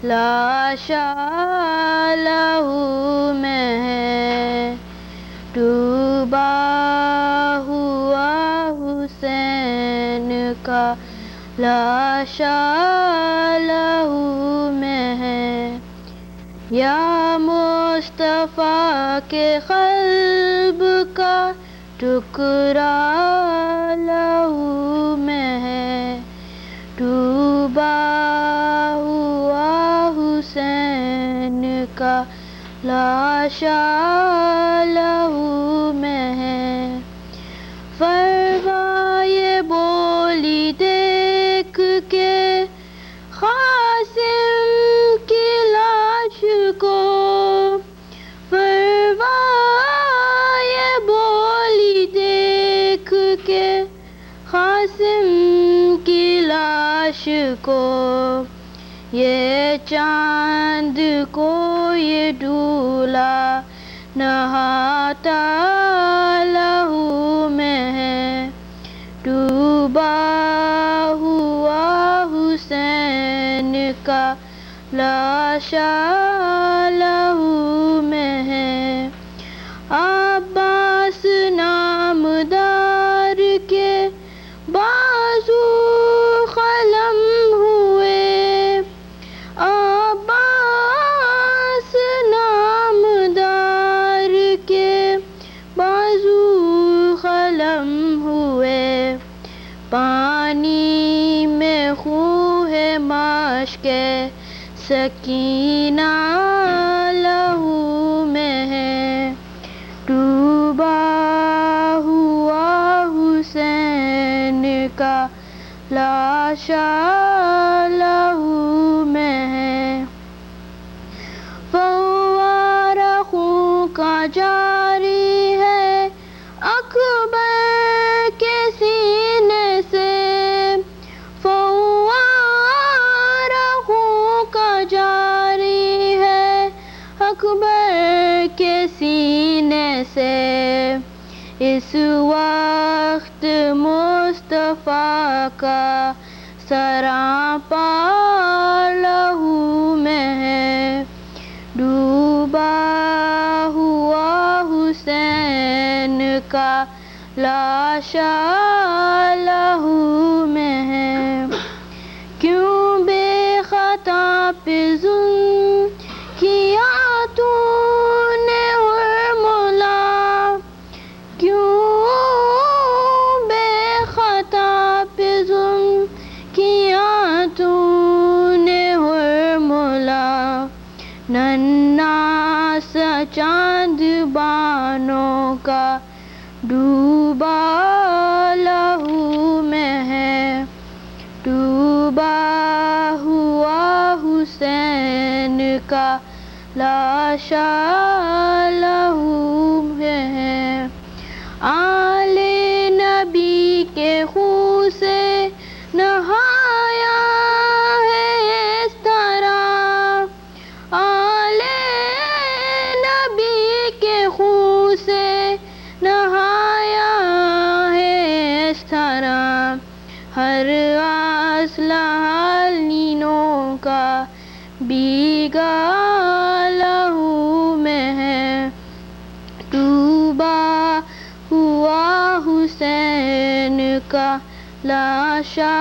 लाशा लहू में है डूबा हुआ हुसैन का लाशा लहू में है। या मुस्तफ़ा के क़ल्ब का टुकड़ा लहू में है डूबा हुआ हुसैन का लाशा लहू में है। फरमाए बोली देख के क़ासिम की लाश को, फरमाए बोली देख के क़ासिम की लाश को, ये चांद को ये डूला नहाता लहू में है डूबा हुआ हुसैन का लाशा लहू में है। अब्बास नामदार के बाजू कलम हुए, अब्बास नामदार के बाजू कलम हुए। पानी में खूह माश्के सकीना लहू में है डूबा हुआ हुसैन का लाशा लहू में है। फव्वारा खून का जारी है अकबर के सीने से, फव्वारा खून का जारी है अकबर के सीने से। इस वक्त मुस्तफ़ा का सरापा लहू में है डूबा हुआ हुसैन का लाशा लहू में है। क्यों बेखता पे जुल्म किया तूने हुर्मुला, क्यों बेखता पे जुल्म किया तूने हुर्मुला। नन्हा सा चांद बानों का डूबा लहू में है डूबा हुआ हुसैन का लाशा लहू में है। आले नबी के खून से नहाया है इस तरह, आले नबी के खून से नहाया है इस तरह। हर असलहा नीनों का बीगा लहू में है डूबा हुआ हुसैन का लाशा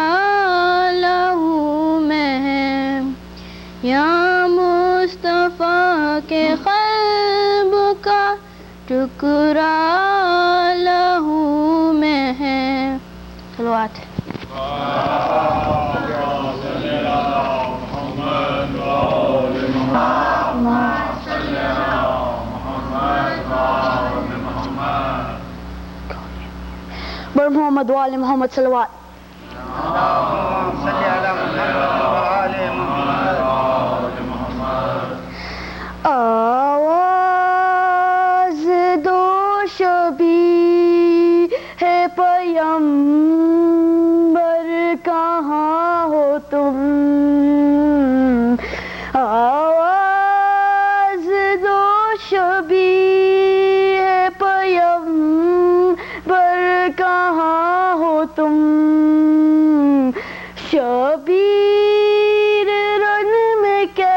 लहू में है। या मुस्तफ़ा के क़ल्ब का टुकड़ा लहू में है। सलवात। बर मोहम्मद वाले मोहम्मद सलवात। आवाज़ दो शबी है पैगंबर कहाँ हो तुम, आवाज़ दो शबी है पैगंबर कहाँ हो तुम। शबीर रन में क्या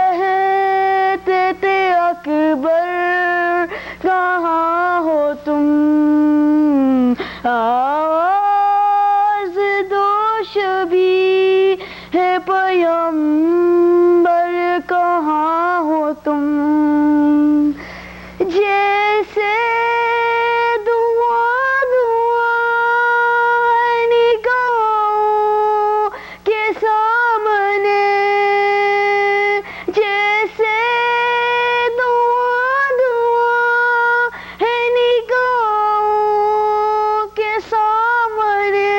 पैगंबर कहाँ हो तुम, जैसे धुआं धुआं निगाहों के सामने, जैसे धुआं धुआं है निगाहों के सामने,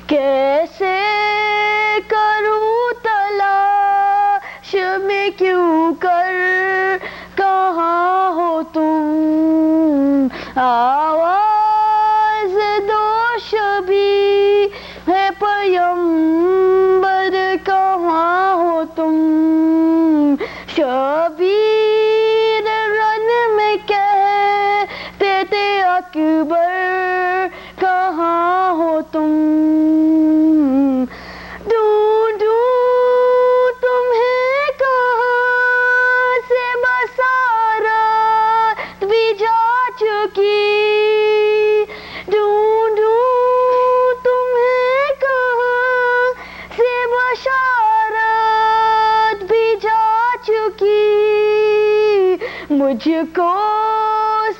कैसे करूं तलाश में क्यों कर, कहाँ हो तुम, आवाज दो शबी है पैगंबर कहाँ हो तुम, शबीर रन में कहते थे अकबर कहाँ हो तुम, ढूंढूं तुम्हें कहाँ से बसारत भी जा चुकी, ढूंढूं तुम्हें कहाँ से बशारत भी जा चुकी, मुझको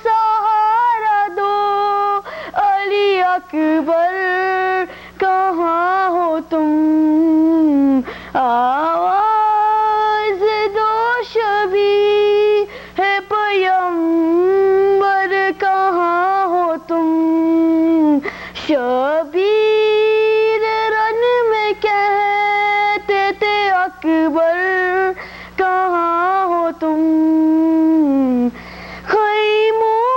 सहारा दो अली अकबर कहाँ हो तुम, आवाज दो शबी है पैगंबर कहाँ हो तुम, शबीर रन में कहते थे अकबर कहाँ हो तुम, खैमों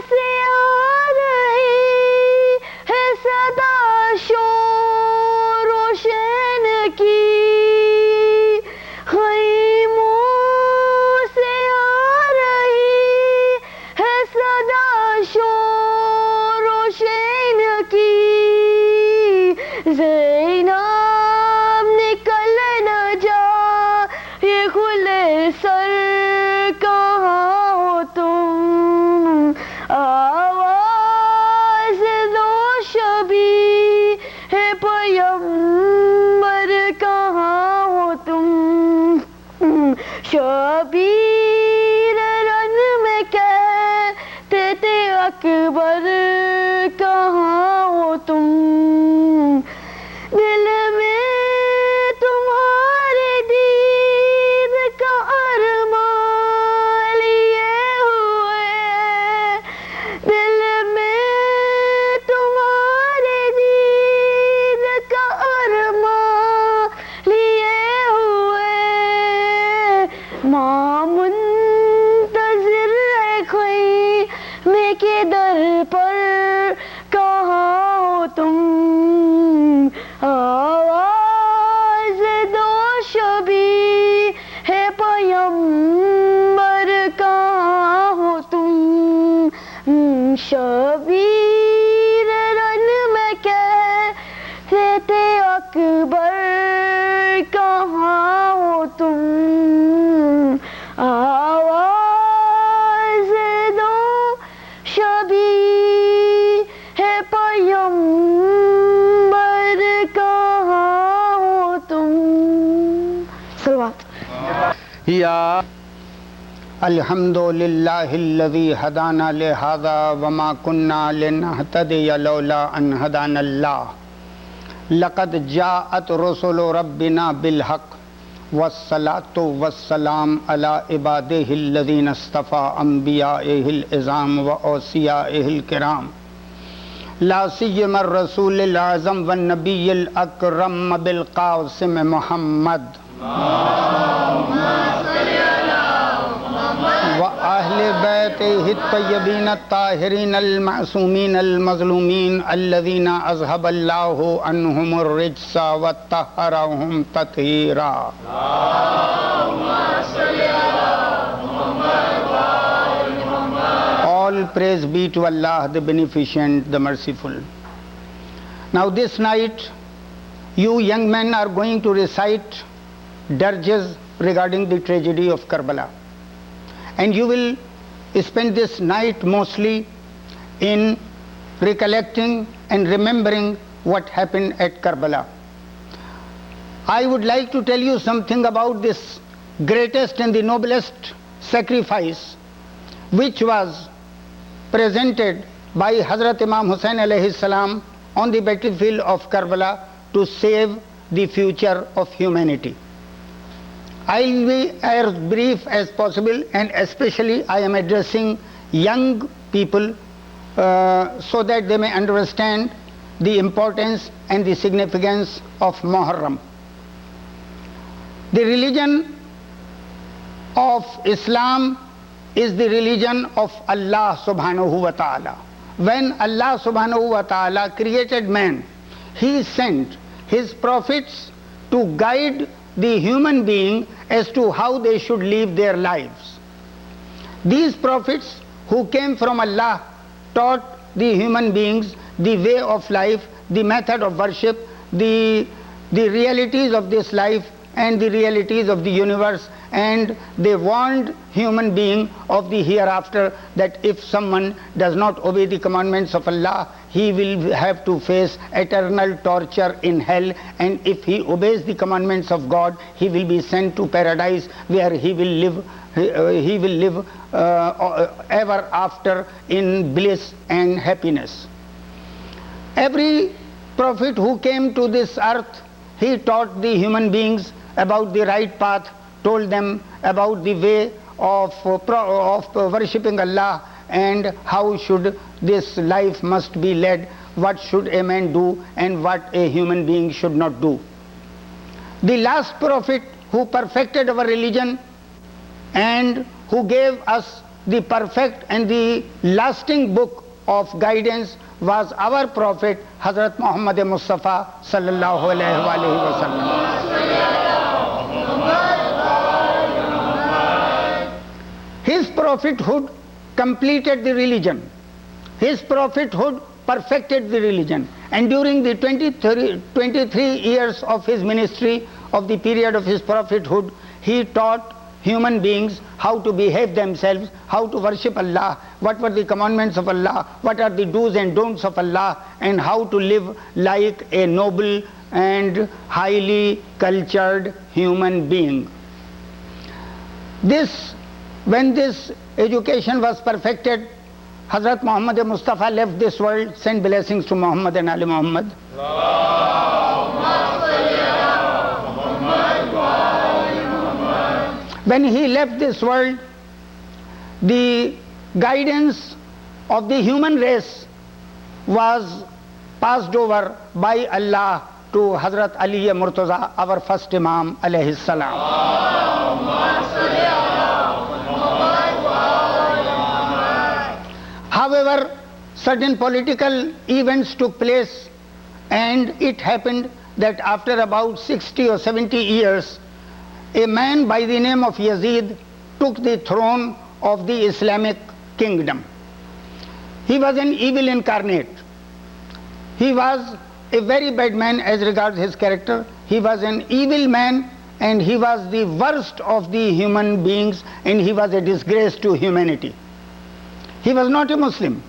से आ रही है सदा शोर रोशन की, खैमों से आ रही है सदा शोर रोशन की, ज़ैनब निकल न जा ये खुले सर कहाँ हो तुम, आवाज दो शबी है पैगंबर कहाँ हो तुम, शबीर रन में कहते थे अकबर कहाँ हो तुम, दिल में तुम्हारे दीद का अरमान लिए हुए, दिल में तुम्हारे दीद का अरमान लिए हुए, माँ मुंतज़िर है ख़ैमे के दर पर कहाँ हो तुम, आवाज दो शबी है पैगंबर कहाँ हो तुम, शबीर रन में कहते थे अकबर कहाँ हो तुम, आवाज दो शबी है पैगंबर कहाँ हो तुम। सलवात। या अल्हम्दुलिल्लाहिल्लज़ी हदाना लिहाज़ा वमा कुन्ना लिनहतदिया लौला अन हदानल्लाह, लक़द जाअत रुसुलु रब्बिना बिलहक़ वस्सलातु वस्सलाम अला इबादिहिल्लज़ीना इस्तफ़ा अंबियाइहिल इज़ाम व औसियाइहिल किराम, ला सिय्यमा रसूलिल आज़म वन नबिय्यिल अकरम बिल क़ासिम मुहम्मद व अहले बैतिहि तय्यबीन ताहिरीन अल मासूमीन अल मज़लूमीन अल्लज़ीना अज़हबल्लाहु अन्हुमुर रिज्सा व तहहरहुम तत्हीरा। All praise be to Allah, the Beneficent, the Merciful. Now this night, you young men are going to recite dirges regarding the tragedy of Karbala. And you will spend this night mostly in recollecting and remembering what happened at Karbala. I would like to tell you something about this greatest and the noblest sacrifice which was presented by Hazrat Imam Hussain alayhi salam on the battlefield of Karbala to save the future of humanity. I will be as brief as possible, and especially I am addressing young people so that they may understand the importance and the significance of Muharram. The religion of Islam is the religion of Allah subhanahu wa ta'ala. When Allah subhanahu wa ta'ala created man, He sent His prophets to guide the human being as to how they should live their lives. These prophets who came from Allah taught the human beings the way of life, the method of worship, the realities of this life and the realities of the universe, and they warned human being of the hereafter, that if someone does not obey the commandments of Allah, he will have to face eternal torture in hell, and if he obeys the commandments of God, he will be sent to paradise where he will live ever after in bliss and happiness. Every prophet who came to this earth, he taught the human beings about the right path, told them about the way of worshipping Allah and how should this life must be led, what should a man do and what a human being should not do. The last prophet who perfected our religion and who gave us the perfect and the lasting book of guidance was our prophet Hazrat Muhammad Mustafa sallallahu alaihi wasallam. His prophethood completed the religion. His prophethood perfected the religion. And during the 23 years of his ministry, of the period of his prophethood, he taught human beings how to behave themselves, how to worship Allah, what were the commandments of Allah, what are the do's and don'ts of Allah, and how to live like a noble and highly cultured human being. When this education was perfected, Hazrat Muhammad Mustafa left this world, sent blessings to Muhammad and Ali Muhammad. When he left this world, the guidance of the human race was passed over by Allah to Hazrat Ali Murtaza, our first Imam alayhi salam. However, certain political events took place, and it happened that after about 60 or 70 years, a man by the name of Yazid took the throne of the Islamic kingdom. He was an evil incarnate. He was a very bad man as regards his character. He was an evil man, and he was the worst of the human beings, and he was a disgrace to humanity. He was not a Muslim,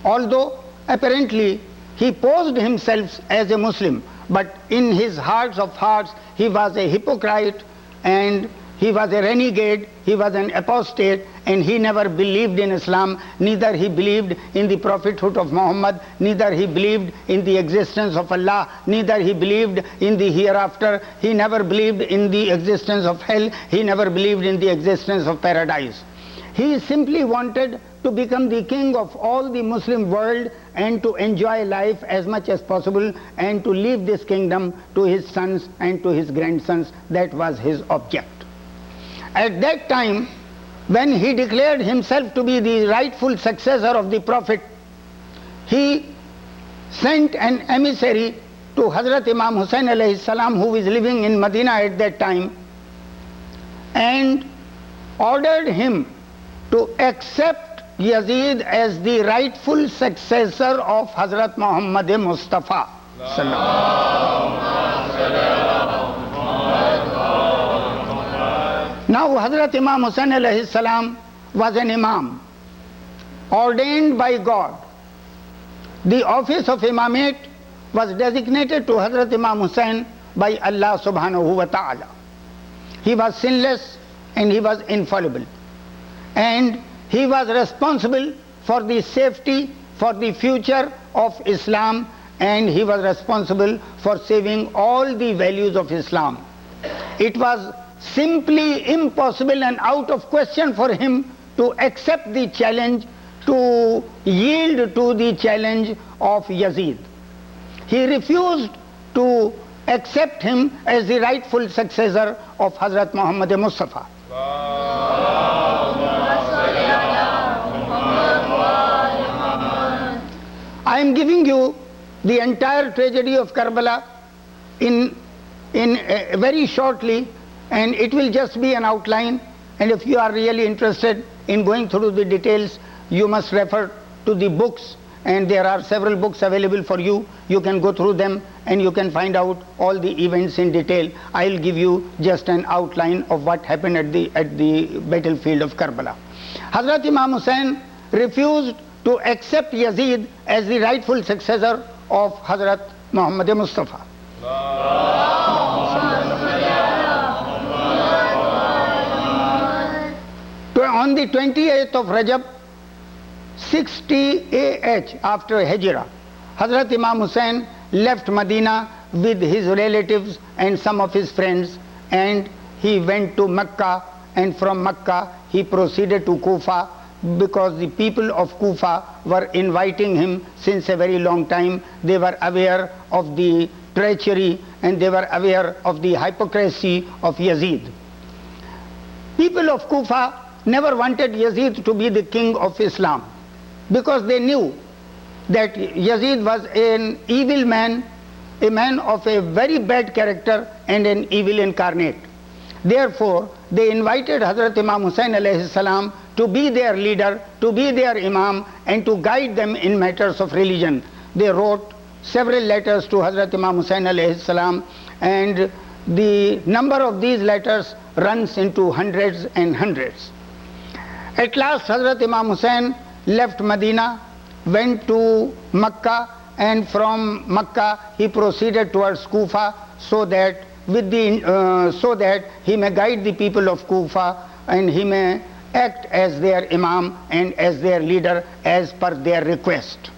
although apparently he posed himself as a Muslim, but in his hearts of hearts he was a hypocrite, and he was a renegade, he was an apostate, and he never believed in Islam, neither he believed in the prophethood of Muhammad, neither he believed in the existence of Allah, neither he believed in the hereafter, he never believed in the existence of hell, he never believed in the existence of paradise. He simply wanted to become the king of all the Muslim world and to enjoy life as much as possible and to leave this kingdom to his sons and to his grandsons. That was his object. At that time, when he declared himself to be the rightful successor of the Prophet, he sent an emissary to Hazrat Imam Hussain alayhi salam, who was living in Medina at that time, and ordered him to accept Yazid as the rightful successor of Hazrat Muhammad Mustafa. Now Hazrat Imam Hussain alayhi salam was an Imam ordained by God. The office of Imamate was designated to Hazrat Imam Hussain by Allah subhanahu wa ta'ala. He was sinless and he was infallible. And he was responsible for the safety, for the future of Islam, and he was responsible for saving all the values of Islam. It was simply impossible and out of question for him to accept the challenge, to yield to the challenge of Yazid. He refused to accept him as the rightful successor of Hazrat Muhammad Mustafa. I am giving you the entire tragedy of Karbala in very shortly, and it will just be an outline, and if you are really interested in going through the details, you must refer to the books, and there are several books available for you. You can go through them and you can find out all the events in detail. I will give you just an outline of what happened at the battlefield of Karbala. Hazrat Imam Hussain refused to accept Yazid as the rightful successor of Hazrat Muhammad Mustafa. On the 28th of Rajab, 60 AH after Hijrah, Hazrat Imam Hussain left Medina with his relatives and some of his friends, and he went to Mecca, and from Mecca he proceeded to Kufa, because the people of Kufa were inviting him since a very long time. They were aware of the treachery and they were aware of the hypocrisy of Yazid. People of Kufa never wanted Yazid to be the king of Islam, because they knew that Yazid was an evil man, a man of a very bad character and an evil incarnate. Therefore, they invited Hazrat Imam Hussain alayhi salam to be their leader, to be their imam, and to guide them in matters of religion. They wrote several letters to Hazrat Imam Hussain alayhi salam, and the number of these letters runs into hundreds and hundreds. At last Hazrat Imam Hussain left Medina, went to Makkah, and from Makkah he proceeded towards Kufa, so that he may guide the people of Kufa and he may act as their imam and as their leader as per their request.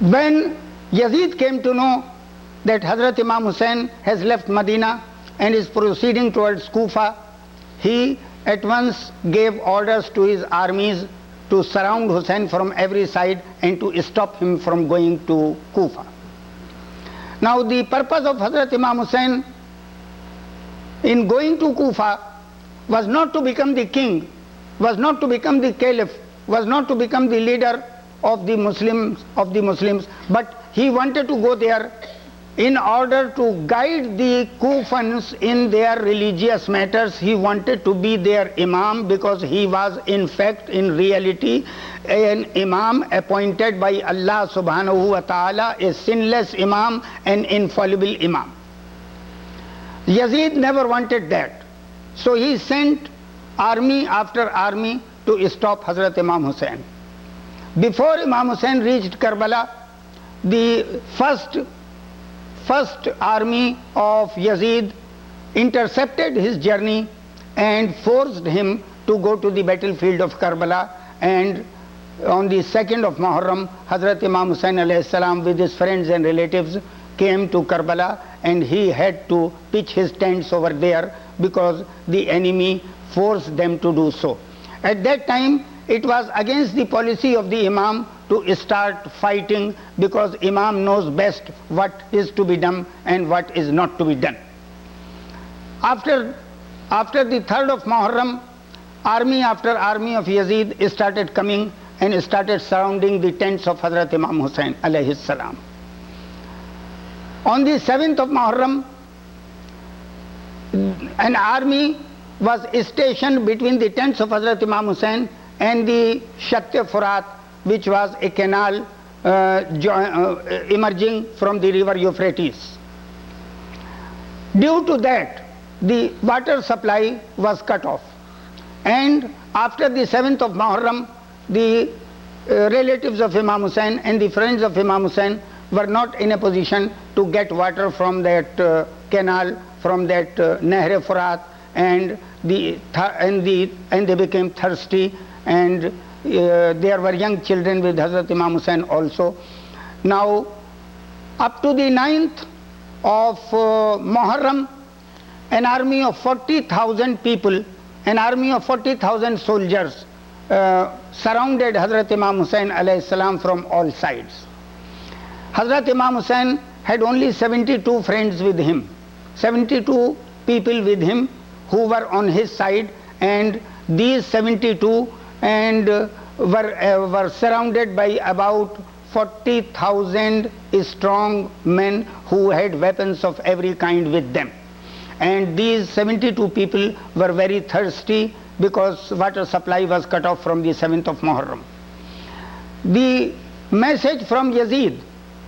When Yazid came to know that Hazrat Imam Hussain has left Medina and is proceeding towards Kufa, he at once gave orders to his armies to surround Hussain from every side and to stop him from going to Kufa. Now the purpose of Hazrat Imam Hussain in going to Kufa was not to become the king, was not to become the caliph, was not to become the leader of the Muslims, but he wanted to go there in order to guide the Kufans in their religious matters. He wanted to be their imam, because he was in fact, in reality, an imam appointed by Allah subhanahu wa ta'ala, a sinless imam, an infallible imam. Yazid never wanted that, so he sent army after army to stop Hazrat Imam Hussain. Before Imam Hussain reached Karbala, the first army of Yazid intercepted his journey and forced him to go to the battlefield of Karbala, and on the 2nd of Muharram, Hazrat Imam Hussain alayhi salam with his friends and relatives came to Karbala, and he had to pitch his tents over there because the enemy forced them to do so. At that time, it was against the policy of the Imam to start fighting, because Imam knows best what is to be done and what is not to be done. After the 3rd of Muharram, army after army of Yazid started coming and started surrounding the tents of Hazrat Imam Hussain alayhi salam. On the 7th of Muharram, an army was stationed between the tents of Hazrat Imam Hussain and the Shat-e-Furat, which was a canal emerging from the river Euphrates. Due to that, the water supply was cut off, and after the 7th of Muharram, the relatives of Imam Hussain and the friends of Imam Hussain were not in a position to get water from that canal, from that Nahr Furat, and they became thirsty, and there were young children with Hazrat Imam Hussain also. Now, up to the 9th of Muharram, an army of 40,000 people, an army of 40,000 soldiers surrounded Hazrat Imam Hussain alayhi salam from all sides. Hazrat Imam Hussain had only 72 friends with him, 72 people with him who were on his side, and these 72 were surrounded by about 40,000 strong men who had weapons of every kind with them. And these 72 people were very thirsty because water supply was cut off from the 7th of Muharram. The message from Yazid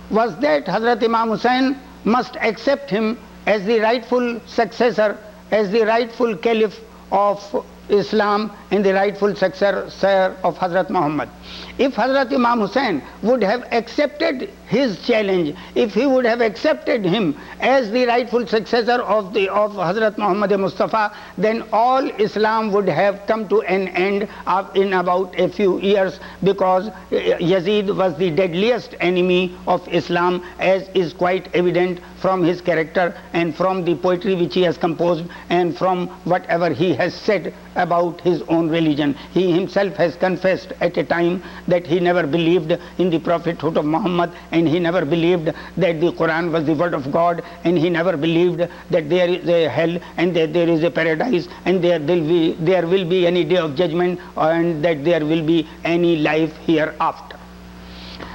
was that Hazrat Imam Hussain must accept him as the rightful successor, as the rightful caliph of Islam and the rightful successor of Hazrat Muhammad. If Hazrat Imam Hussain would have accepted his challenge, if he would have accepted him as the rightful successor of Hazrat Muhammad Mustafa, then all Islam would have come to an end in about a few years, because Yazid was the deadliest enemy of Islam, as is quite evident from his character and from the poetry which he has composed and from whatever he has said about his own religion. He himself has confessed at a time that he never believed in the prophethood of Muhammad, and he never believed that the Quran was the word of God, and he never believed that there is a hell and that there is a paradise, and there will be any day of judgment, and that there will be any life hereafter.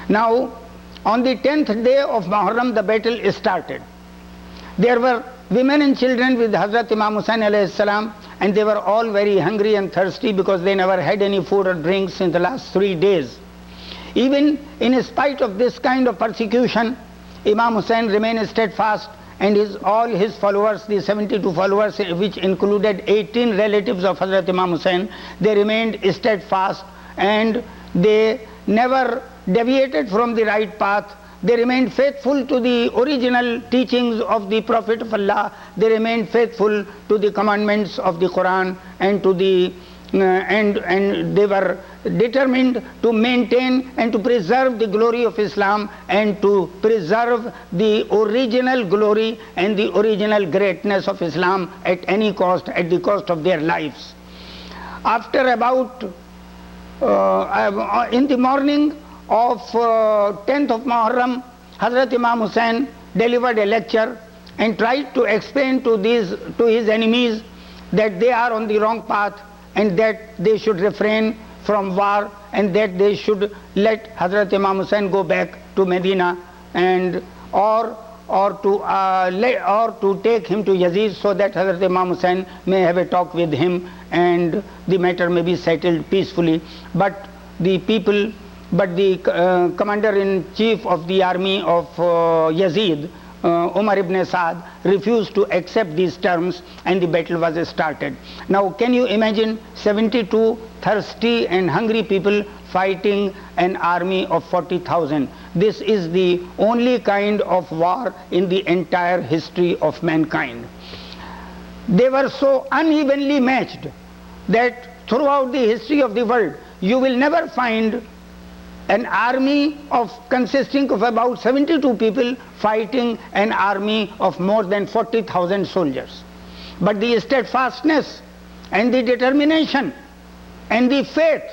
Now, on the 10th day of Muharram, the battle started. There were women and children with Hazrat Imam Hussain alayhi salam, and they were all very hungry and thirsty because they never had any food or drinks in the last 3 days. Even in spite of this kind of persecution, Imam Hussain remained steadfast, and all his followers, the 72 followers, which included 18 relatives of Hazrat Imam Hussain, they remained steadfast, and they never deviated from the right path. They remained faithful to the original teachings of the Prophet of Allah. They remained faithful to the commandments of the Quran, and to the and they were determined to maintain and to preserve the glory of Islam, and to preserve the original glory and the original greatness of Islam at any cost, at the cost of their lives. After about in the morning of 10th of Muharram, Hazrat Imam Hussain delivered a lecture and tried to explain to his enemies that they are on the wrong path, and that they should refrain from war, and that they should let Hazrat Imam Hussain go back to Medina, and or to take him to Yazid, so that Hazrat Imam Hussain may have a talk with him and the matter may be settled peacefully. But the commander-in-chief of the army of Yazid, Umar ibn Saad, refused to accept these terms, and the battle was started. Now, can you imagine 72 thirsty and hungry people fighting an army of 40,000? This is the only kind of war in the entire history of mankind. They were so unevenly matched that throughout the history of the world, you will never find an army consisting of about 72 people fighting an army of more than 40,000 soldiers. But the steadfastness and the determination and the faith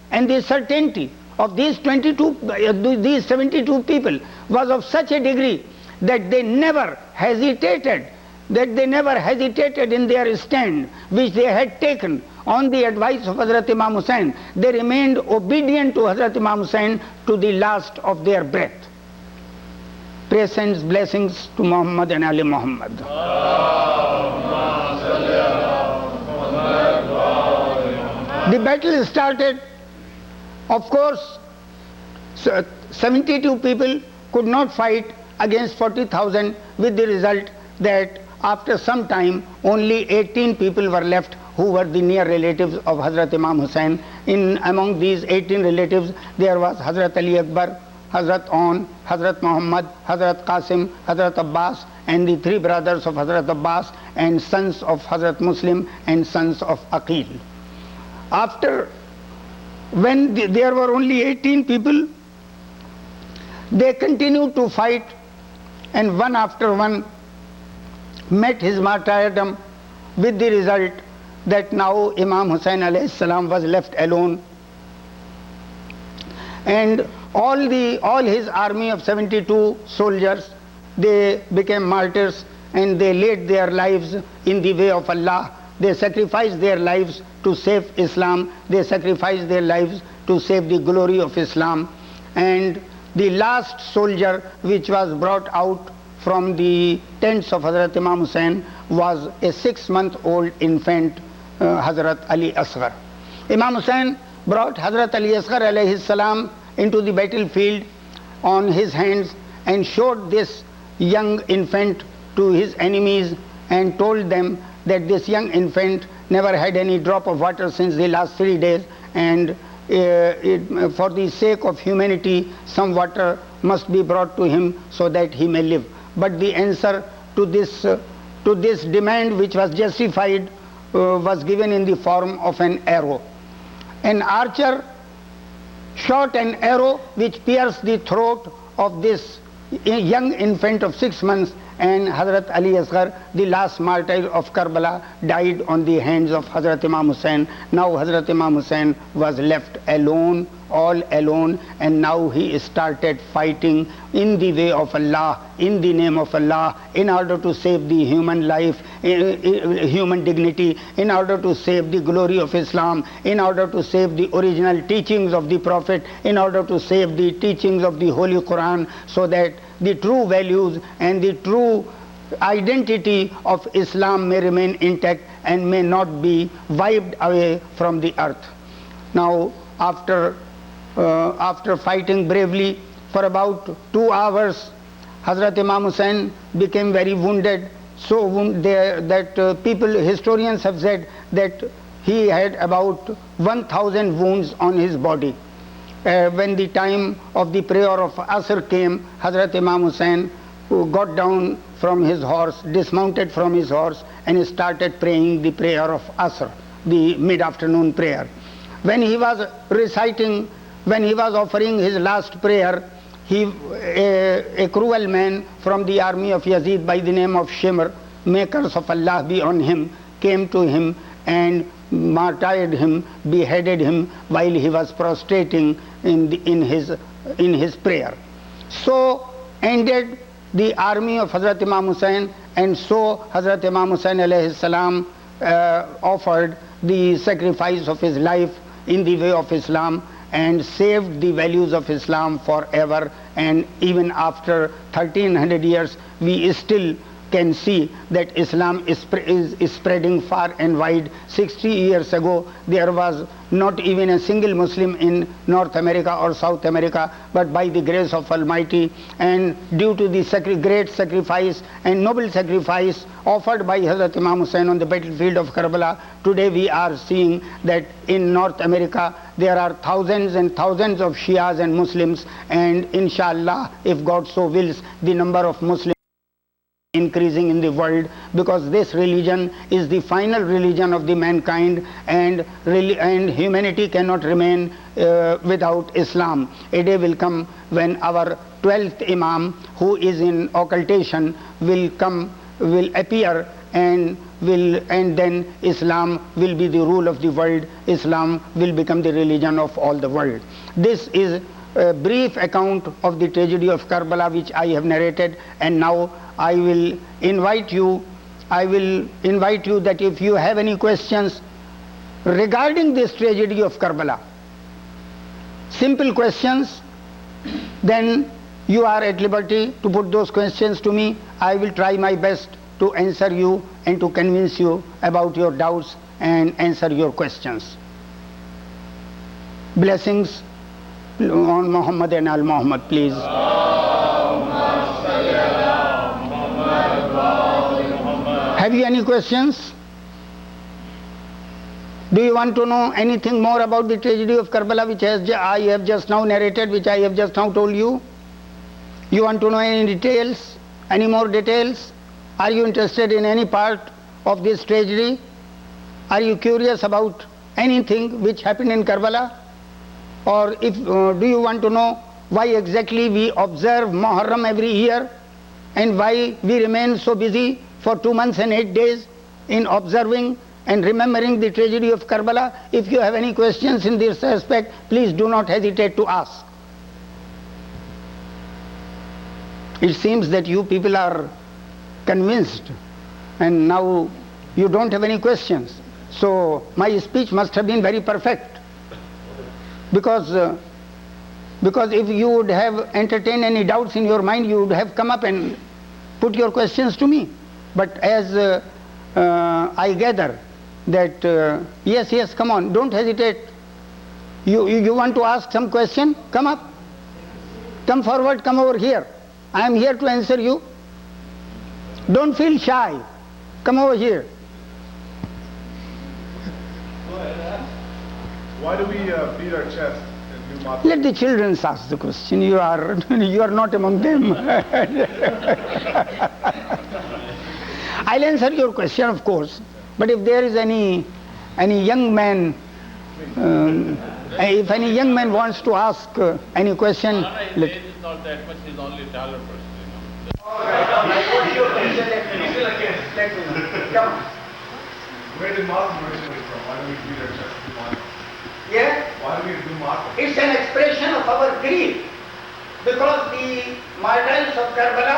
and the certainty of these 72 people was of such a degree that they never hesitated in their stand which they had taken on the advice of Hazrat Imam Hussain. They remained obedient to Hazrat Imam Hussain to the last of their breath. Praise and blessings to Muhammad and Ali Muhammad. The battle started. Of course, 72 people could not fight against 40,000, with the result that after some time only 18 people were left who were the near relatives of Hazrat Imam Hussain. Among these 18 relatives, there was Hazrat Ali Akbar, Hazrat On, Hazrat Muhammad, Hazrat Qasim, Hazrat Abbas, and the three brothers of Hazrat Abbas, and sons of Hazrat Muslim and sons of Aqil. After, when there were only 18 people, they continued to fight, and one after one met his martyrdom, with the result that now Imam Hussain alayhi salam was left alone, and all his army of 72 soldiers, they became martyrs, and they laid their lives in the way of Allah. They sacrificed their lives to save Islam. They sacrificed their lives to save the glory of Islam. And the last soldier which was brought out from the tents of Hazrat Imam Hussain was a 6-month-old infant, Hazrat Ali Asghar. Imam Hussain brought Hazrat Ali Asghar alayhi salam into the battlefield on his hands and showed this young infant to his enemies and told them that this young infant never had any drop of water since the last 3 days, and for the sake of humanity some water must be brought to him so that he may live. But the answer to this demand, which was justified, was given in the form of an arrow. An archer shot an arrow which pierced the throat of this young infant of 6 months, and Hazrat Ali Asghar, the last martyr of Karbala, died on the hands of Hazrat Imam Hussain. Now Hazrat Imam Hussain was left alone, all alone, and now he started fighting in the way of Allah, in the name of Allah, in order to save the human life, human dignity, in order to save the glory of Islam, in order to save the original teachings of the Prophet, in order to save the teachings of the Holy Quran, so that the true values and the true identity of Islam may remain intact and may not be wiped away from the earth. Now, after fighting bravely for about 2 hours, Hazrat Imam Hussain became very wounded, so wounded that historians have said that he had about 1,000 wounds on his body. When the time of the prayer of Asr came, Hazrat Imam Hussain got down from his horse, dismounted from his horse, and started praying the prayer of Asr, the mid-afternoon prayer. When he was reciting, when he was offering his last prayer, a cruel man from the army of Yazid by the name of Shimr, may curse of Allah be on him, came to him and martyred him, beheaded him while he was prostrating in his prayer. So ended the army of Hazrat Imam Hussain, and so Hazrat Imam Hussain alayhi salam offered the sacrifice of his life in the way of Islam and saved the values of Islam forever. And even after 1300 years, we still can see that Islam is spreading far and wide. 60 years ago, there was not even a single Muslim in North America or South America, but by the grace of Almighty and due to the great sacrifice and noble sacrifice offered by Hazrat Imam Hussain on the battlefield of Karbala, today we are seeing that in North America there are thousands and thousands of Shias and Muslims, and inshallah, if God so wills, the number of Muslims increasing in the world, because this religion is the final religion of the mankind, and humanity cannot remain without Islam. A day will come when our 12th Imam, who is in occultation, will appear, and then Islam will be the rule of the world. Islam will become the religion of all the world. This is a brief account of the tragedy of Karbala which I have narrated, and now I will invite you that if you have any questions regarding this tragedy of Karbala, simple questions, then you are at liberty to put those questions to me. I will try my best to answer you and to convince you about your doubts and answer your questions. Blessings on Muhammad and Al Muhammad, please. Have you any questions? Do you want to know anything more about the tragedy of Karbala, which I have just now narrated, which I have just now told you? You want to know any details? Any more details? Are you interested in any part of this tragedy? Are you curious about anything which happened in Karbala? Or do you want to know why exactly we observe Muharram every year and why we remain so busy for 2 months and 8 days in observing and remembering the tragedy of Karbala? If you have any questions in this aspect, please do not hesitate to ask. It seems that you people are convinced and now you don't have any questions. So my speech must have been very perfect, because if you would have entertained any doubts in your mind, you would have come up and put your questions to me. But as I gather that yes, come on, don't hesitate. You want to ask some question? Come up, come forward, come over here. I am here to answer you. Don't feel shy. Come over here. Why do we beat our chest and do math? Let the children ask the question. You are not among them. I'll answer your question, of course. But if there is any young man, if any young man wants to ask any question, his age is not that much. He's only taller person. All right. What's your question? Let me know. Come on. Where did math originate from? Why do we beat our chest and do math? Yeah? Why do we do math? It's an expression of our grief, because the martyrs of Karbala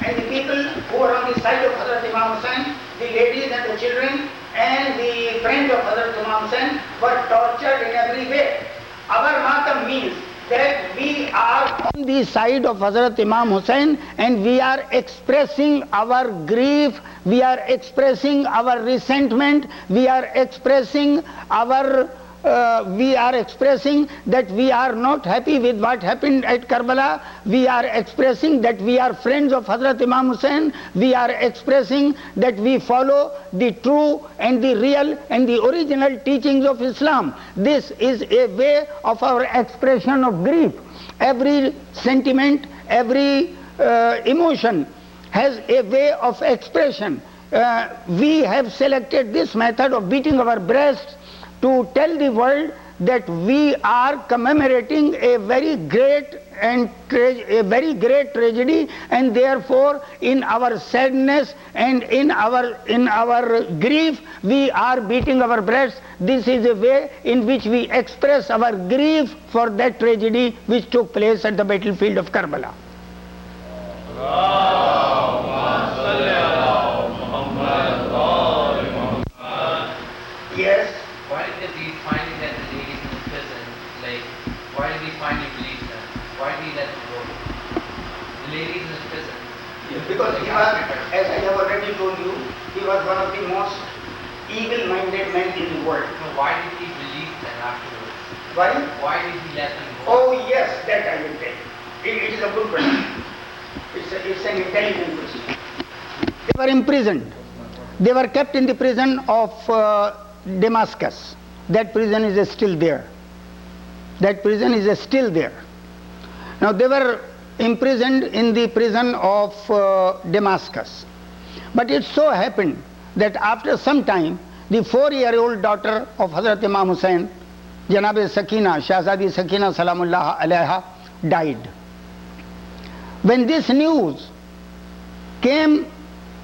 and the people who were on the side of Hazrat Imam Hussain, the ladies and the children and the friends of Hazrat Imam Hussain were tortured in every way. Our matam means that we are on the side of Hazrat Imam Hussain and we are expressing our grief, we are expressing our resentment, we are expressing that we are not happy with what happened at Karbala. We are expressing that we are friends of Hazrat Imam Hussain. We are expressing that we follow the true and the real and the original teachings of Islam. This is a way of our expression of grief. Every sentiment, every emotion has a way of expression. We have selected this method of beating our breasts to tell the world that we are commemorating a very great tragedy, and therefore in our sadness and in our grief we are beating our breasts. This is a way in which we express our grief for that tragedy which took place at the battlefield of Karbala. Yes. Why did we find that the ladies in prison, like, why did we finally release them? Why did we let them go? The ladies in prison. Because he was, as I have already told you, he was one of the most evil-minded men in the world. No, why did he release them afterwards? Why? Why did he let them go? Oh yes, that I will tell you. It is a good question. It's an intelligent question. They were imprisoned. They were kept in the prison of Damascus. That prison is still there. That prison is still there. Now they were imprisoned in the prison of Damascus. But it so happened that after some time, the 4-year-old daughter of Hazrat Imam Hussain, Janab Sakina, Shahzadi Sakina Salamullah Alaiha, died. When this news came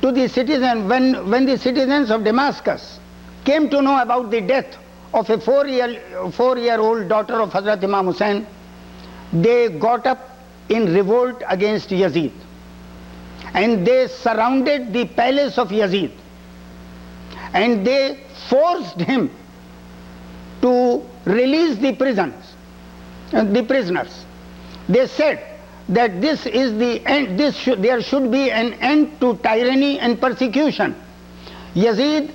to the citizens, when the citizens of Damascus came to know about the death of a 4-year-old daughter of Hazrat Imam Hussain, they got up in revolt against Yazid. And they surrounded the palace of Yazid. And they forced him to release the prisoners. They said that this is the end, there should be an end to tyranny and persecution. Yazid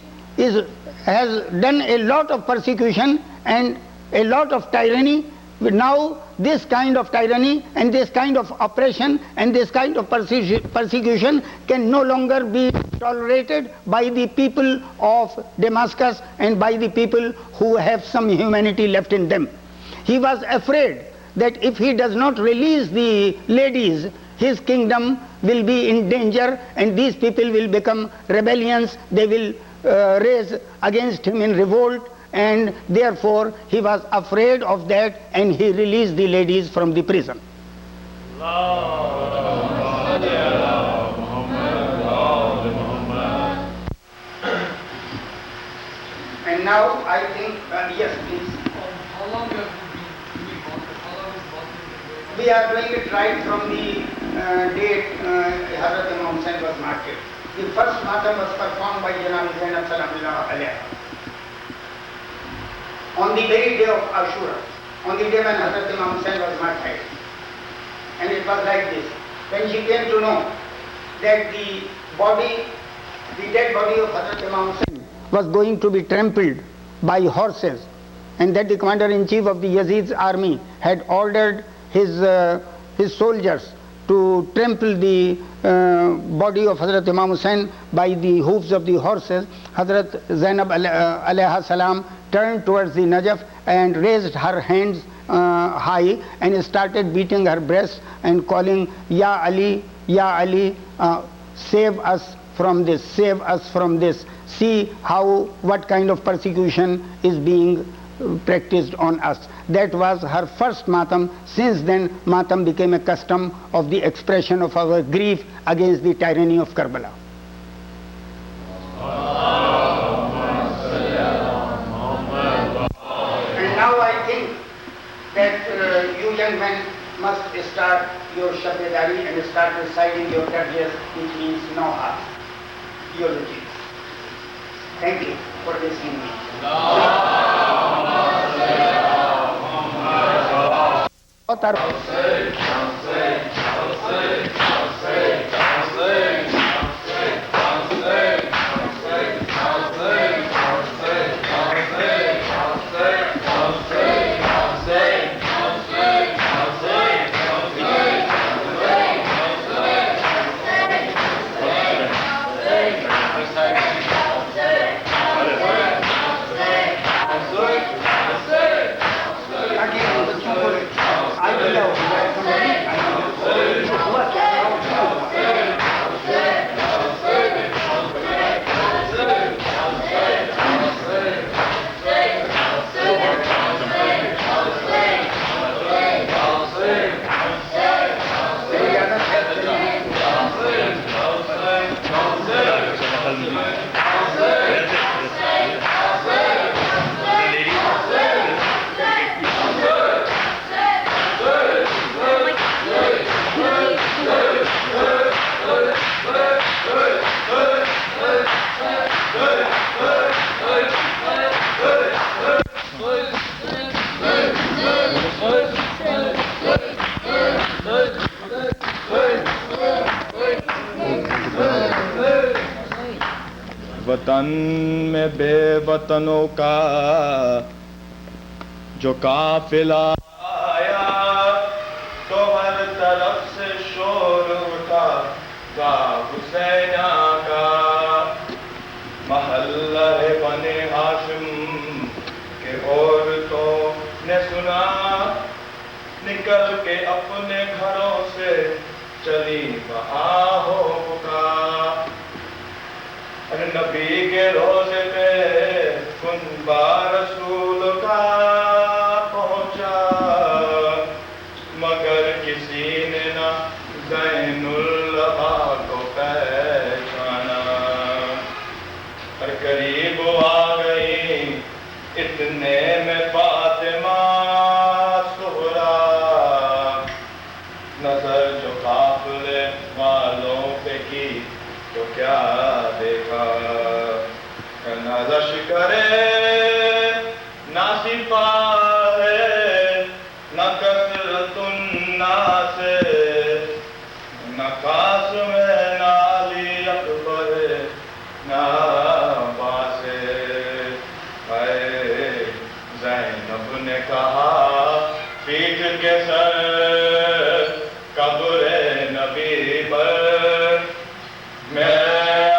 has done a lot of persecution and a lot of tyranny. Now this kind of tyranny and this kind of oppression and this kind of persecution can no longer be tolerated by the people of Damascus and by the people who have some humanity left in them. He was afraid that if he does not release the ladies, his kingdom will be in danger and these people will become rebellions, they will raise against him in revolt, and therefore he was afraid of that and he released the ladies from the prison. And now I think, yes please. How long have you been doing Mawlid? How long is Mawlid? We are doing it right from the date Hazrat Imam Hussain was martyred. The first matam was performed by Janab Zainab Salamullah alayha. On the very day of Ashura, on the day when Hazrat Imam Hussain was martyred. And it was like this. When she came to know that the dead body of Hazrat Imam Hussain was going to be trampled by horses, and that the commander-in-chief of the Yazid's army had ordered his soldiers to trample the body of Hazrat Imam Hussain by the hoofs of the horses, Hazrat Zainab alayha salam turned towards the Najaf and raised her hands high and started beating her breast and calling, Ya Ali, save us from this, save us from this. See what kind of persecution is being practiced on us. That was her first matam. Since then, matam became a custom of the expression of our grief against the tyranny of Karbala. And now I think that you young men must start your Shabedari and start reciting your dirges, which means no heart, eulogies. Thank you for listening to me. वतन में बेवतनों का जो काफिला आया तो हर तरफ से शोर उठा गा हुसैना का। महल्ला है बने हाशिम के औरतों ने सुना, निकल के अपने घरों से चली वहाँ हो पुकार। अरे नबी के रोज़े पे कुनबा रसूल का पहुँचा, मगर किसी ने ना ज़ैनुल्लबा को पहचाना। और करीब आ गई इतने में फातिमा सुहरा, नजर जो काफिले वालों पे की तो क्या देखा। नज़श करे ना सिपाहे न कसरतुन्ना से, न कास में नाली अकबर ना बासे। ज़ैनब ने कहा पीठ के सर कब्र नबी पर मैं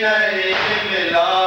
नहीं मिला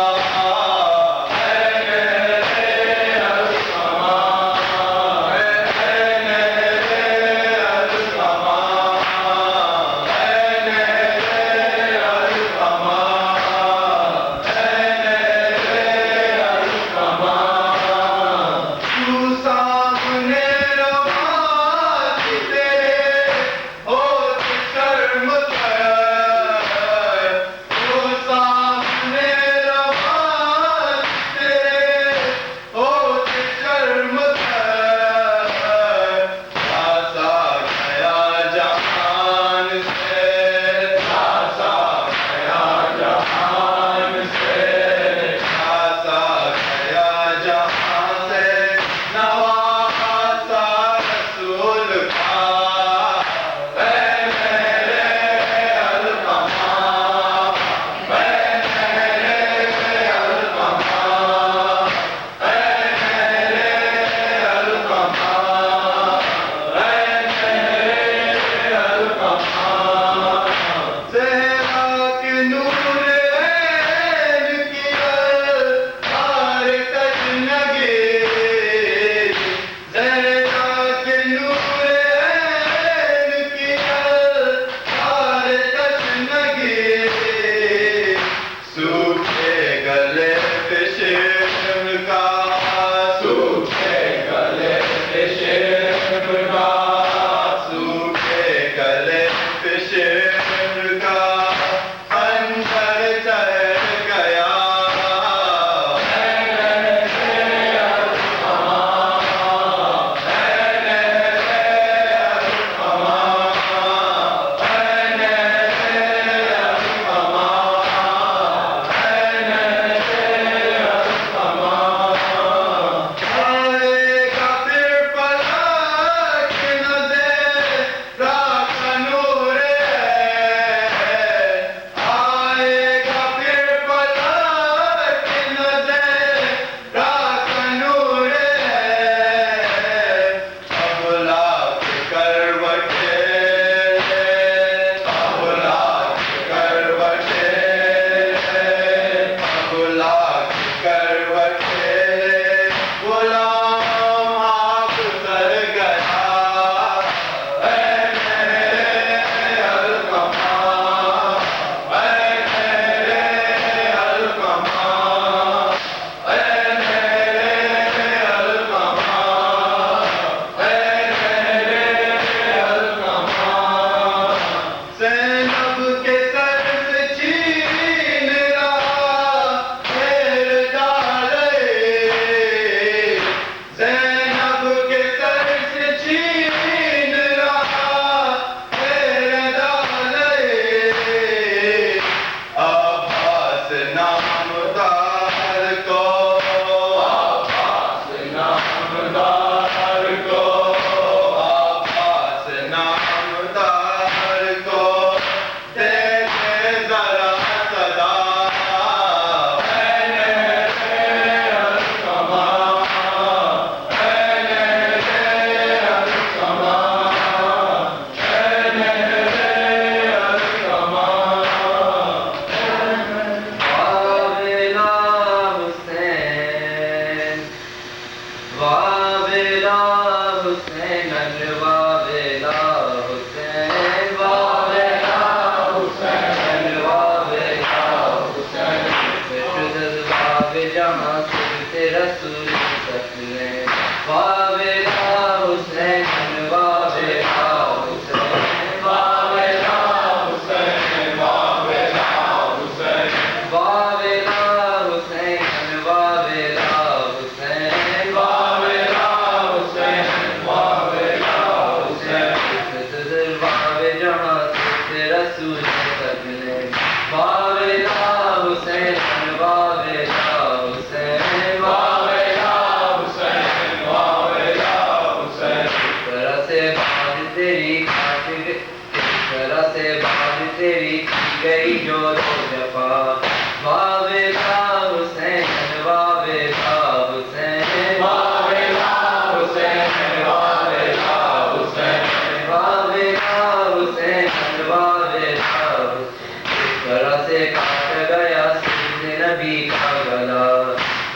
अली का गला,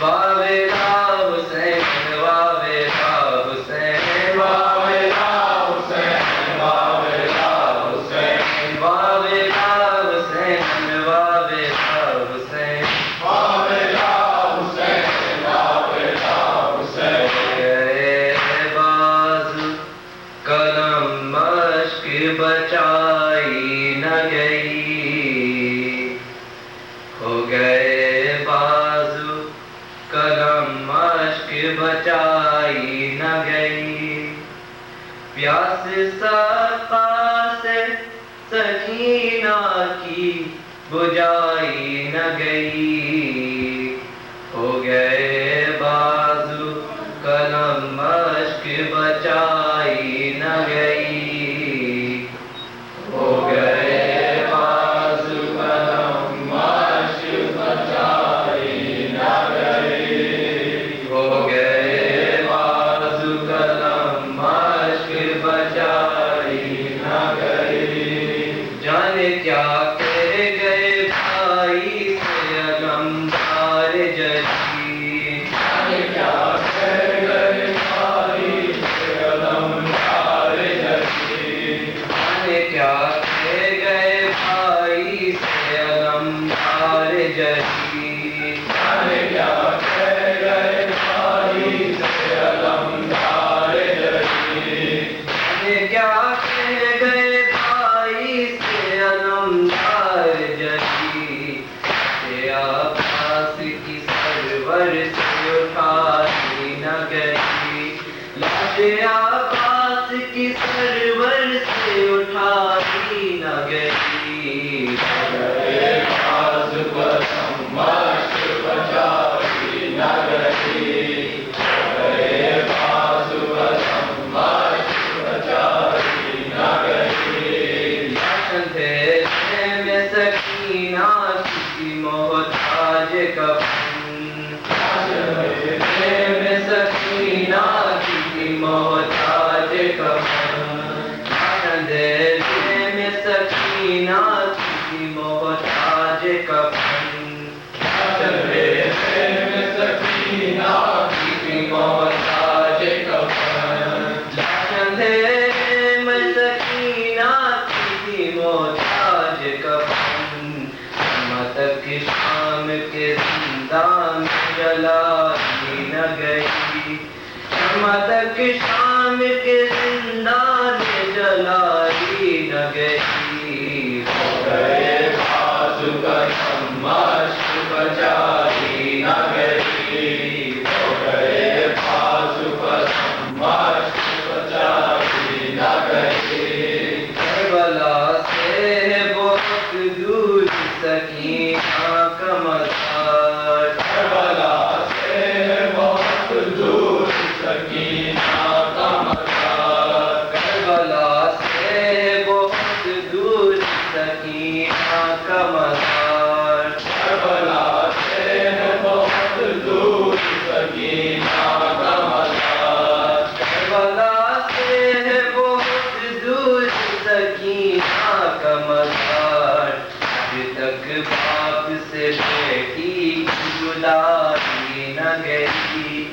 वावेला हुसैन, वावेला हुसैन, वावेला हुसैन, वावेला हुसैन, वावेला हुसैन, वावेला हुसैन, वावेला हुसैन, वावेला हुसैन। गए बाजू कलम मश्क बचाई न गई, हो गए बाजू कलम मश्क बचाई न गई, प्यास सफा से सकीना की बुझाई न गई, हो गए बाजू कलम मश्क बचाई न गई, हो गए बाजू कलम मश्क बचाई न गई, हो गए बाजू कलम मश्क बचाई न गई। जाने क्या कह गए भाई से अलमदार जजी, जाने क्या कह गए भाई से अलमदार जजी, जाने क्या कह गए भाई से अलमदार जजी, जाने क्या कह गए भाई से अलमदार जजी, जाने क्या कह गए भाई से अलमदार जजी, के आकाश की सरवर से उठाई न गई, लाशे आकाश की सरवर से उठाई न गई, गए बाजू कलम मश्क बचाई न गई, गए बाजू कलम मश्क बचाई न गई। अंधेरे में सकीना किसी मोहताज कफन, अंधेरे में सकीना किसी मोहताज कफन, अंधेरे में सकीना किसी मोहताज कफन, अंधेरे में सकीना किसी मोहताज कफन, अंधेरे में सकीना किसी मोहताज कफन, तक शाम के जिंदान जलाई न गई, तक शाम के जिंदान जलाई न गई, हो गए बाजू कलम मश्क बचाई न गई, हो गए बाजू कलम मश्क बचाई न गई। करबला से बहुत दूर सकीना का मज़ार, करबला से बहुत दूर सकीना का मज़ार, करबला से बहुत दूर सकीना का मज़ार, करबला से बहुत दूर सकीना का मज़ार, करबला से बहुत दूर सकीना का मज़ार। आज तक बाप से बेटी की जुदाई न गई,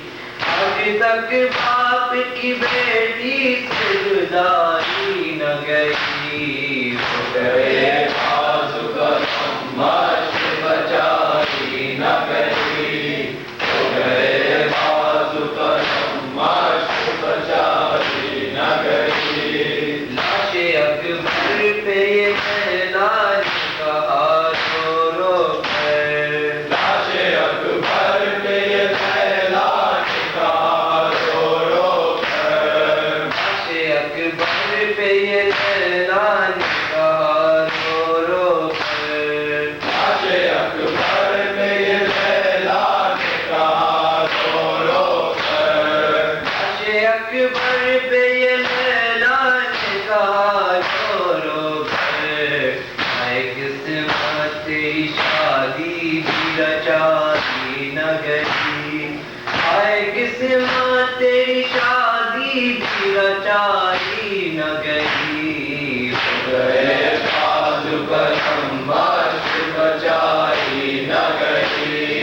आज तक बाप की बेटी से जुदाई न गई, हो गए बाजू कलम मश्क बचाई न गई, हो गए बाजू कलम मश्क बचाई न गई। लाशे अकबर पे ये ऐलान कहा रो रो कर, लाशे अकबर पे ये ऐलान कहा रो रो कर, लाशे अकबर पे ये ऐलान कहा रो रो कर, लाशे अकबर पे ये ऐलान कहा रो रो कर, लाशे अकबर पे ये ऐलान कहा रो रो कर। आए किस्मत तेरी शादी भी रचाई न गई, आए किस्मत तेरी शादी भी रचाई न गई, हो गए बाजू कलम मश्क बचाई न गई,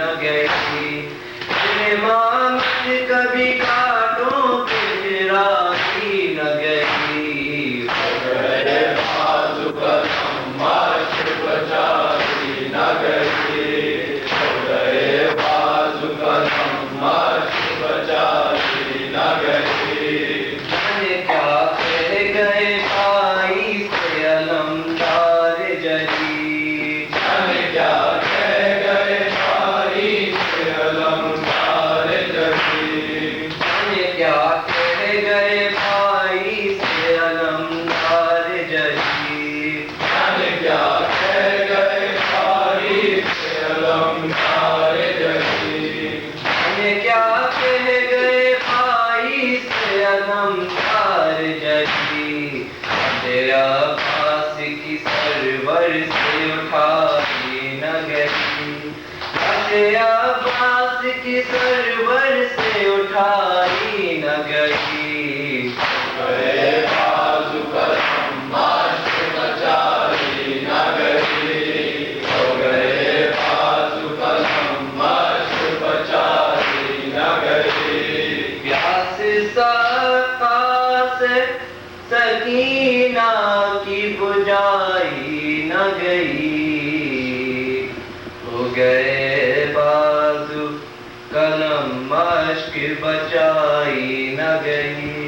न गई, मामत कभी काटों पे राखी न गई, बाजू कलम माश बचाती न गई, बाजू कलम माश बचाती न गई, क्या कह गए भाई से अलमदार जली, क्या कह गए भाई से अलमदार जली, क्या कह गए भाई से अलमदार जली, क्या कह गए भाई से अलमदार जली, क्या कह गए भाई से अलमदार जली, तेरा पास की सरवर से उठाई न गई, तेरा पास की सरवर से उठाई न गई, बाजू कलम माश बचाई न गई, हो गए बाजू कलम माश बचाई न गई, प्यास साकास सकीना की बुझाई न गई, हो गए बाजू कलम मश्क बचाई न गई।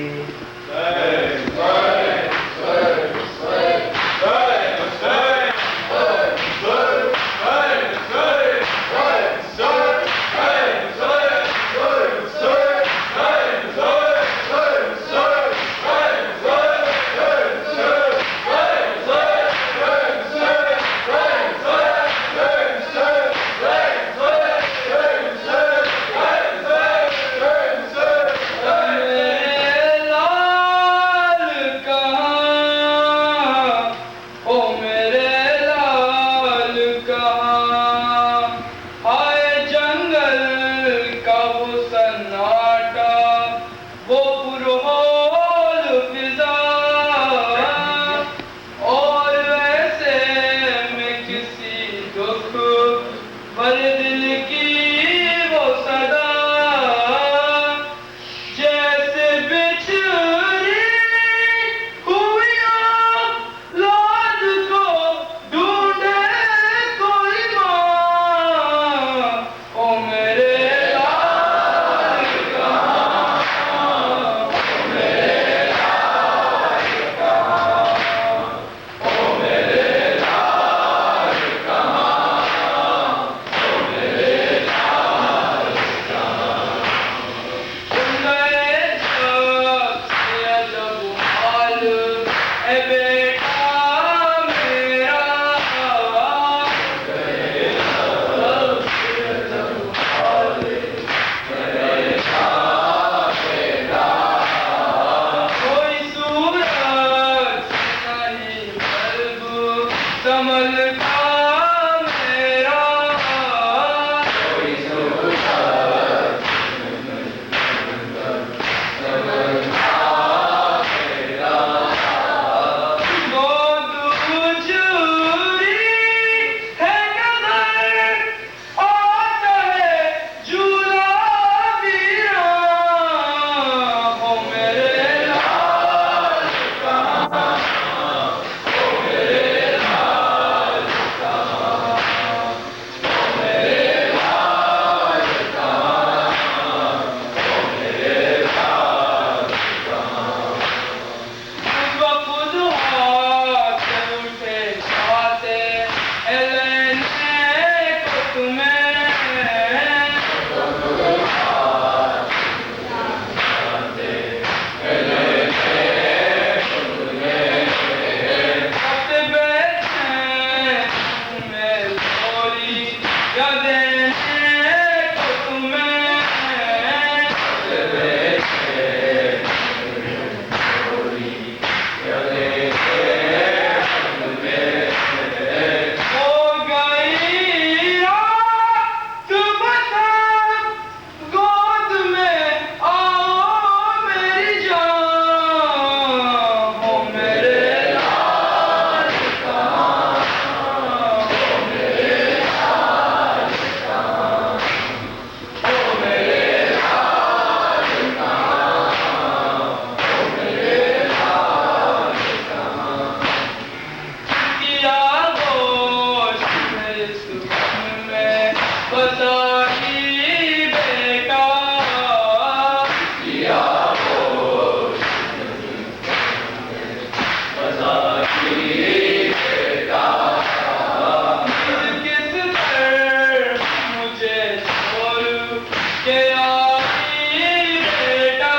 के आती बेटा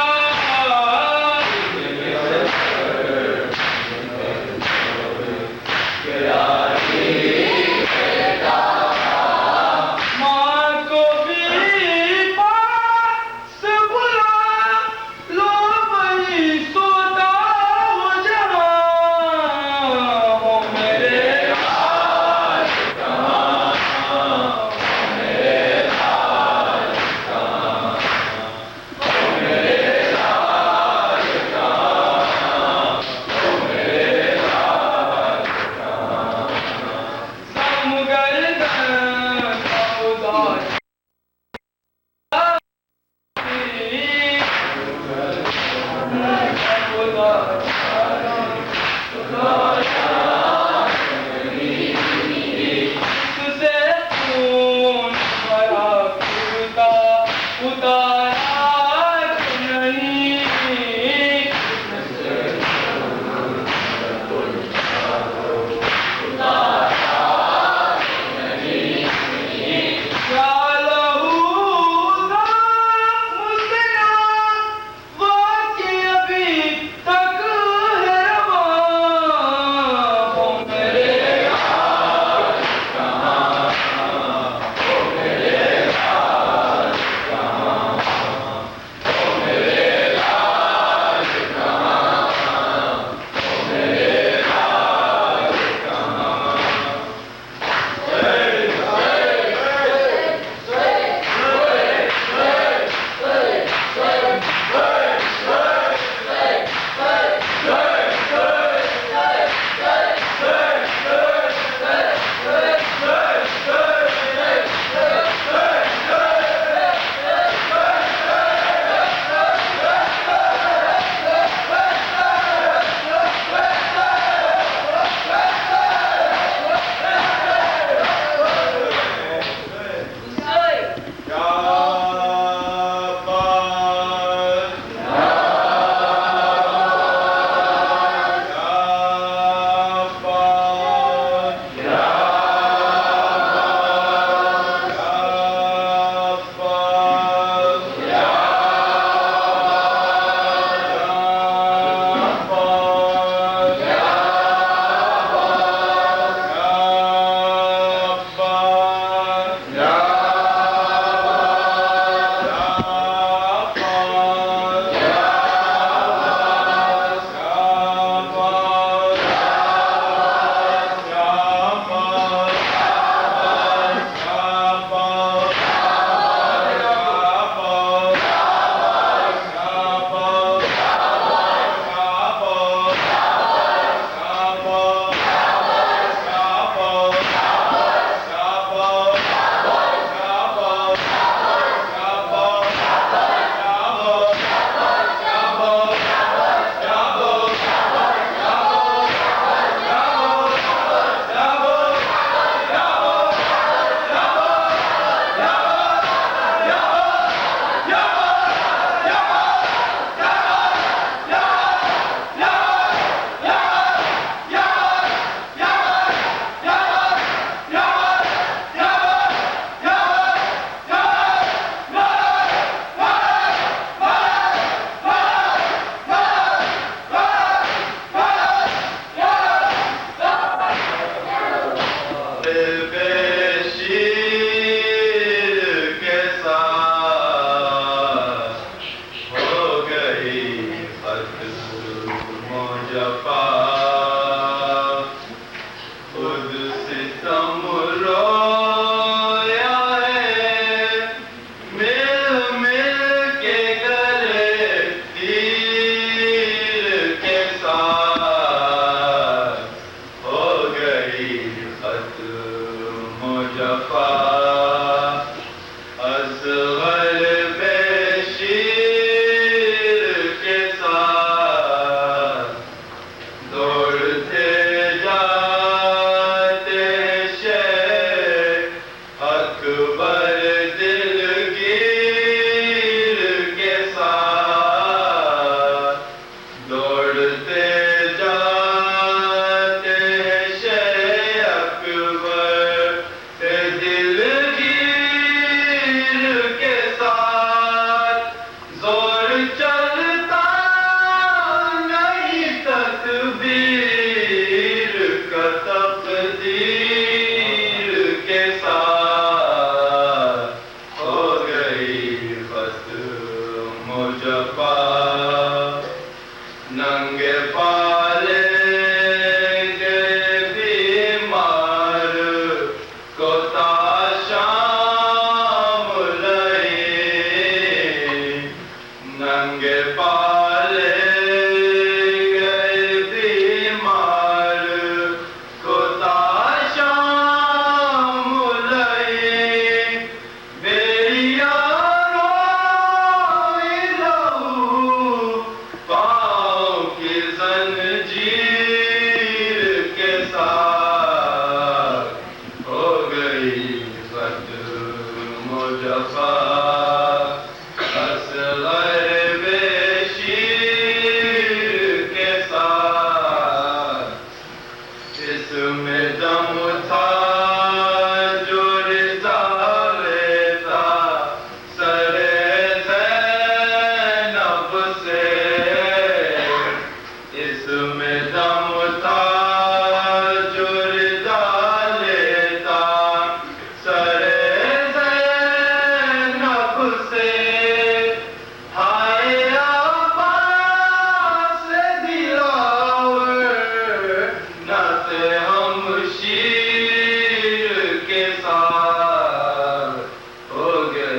माँ को भी पास बुला लो वही सोता हो जहाँ हो मेरे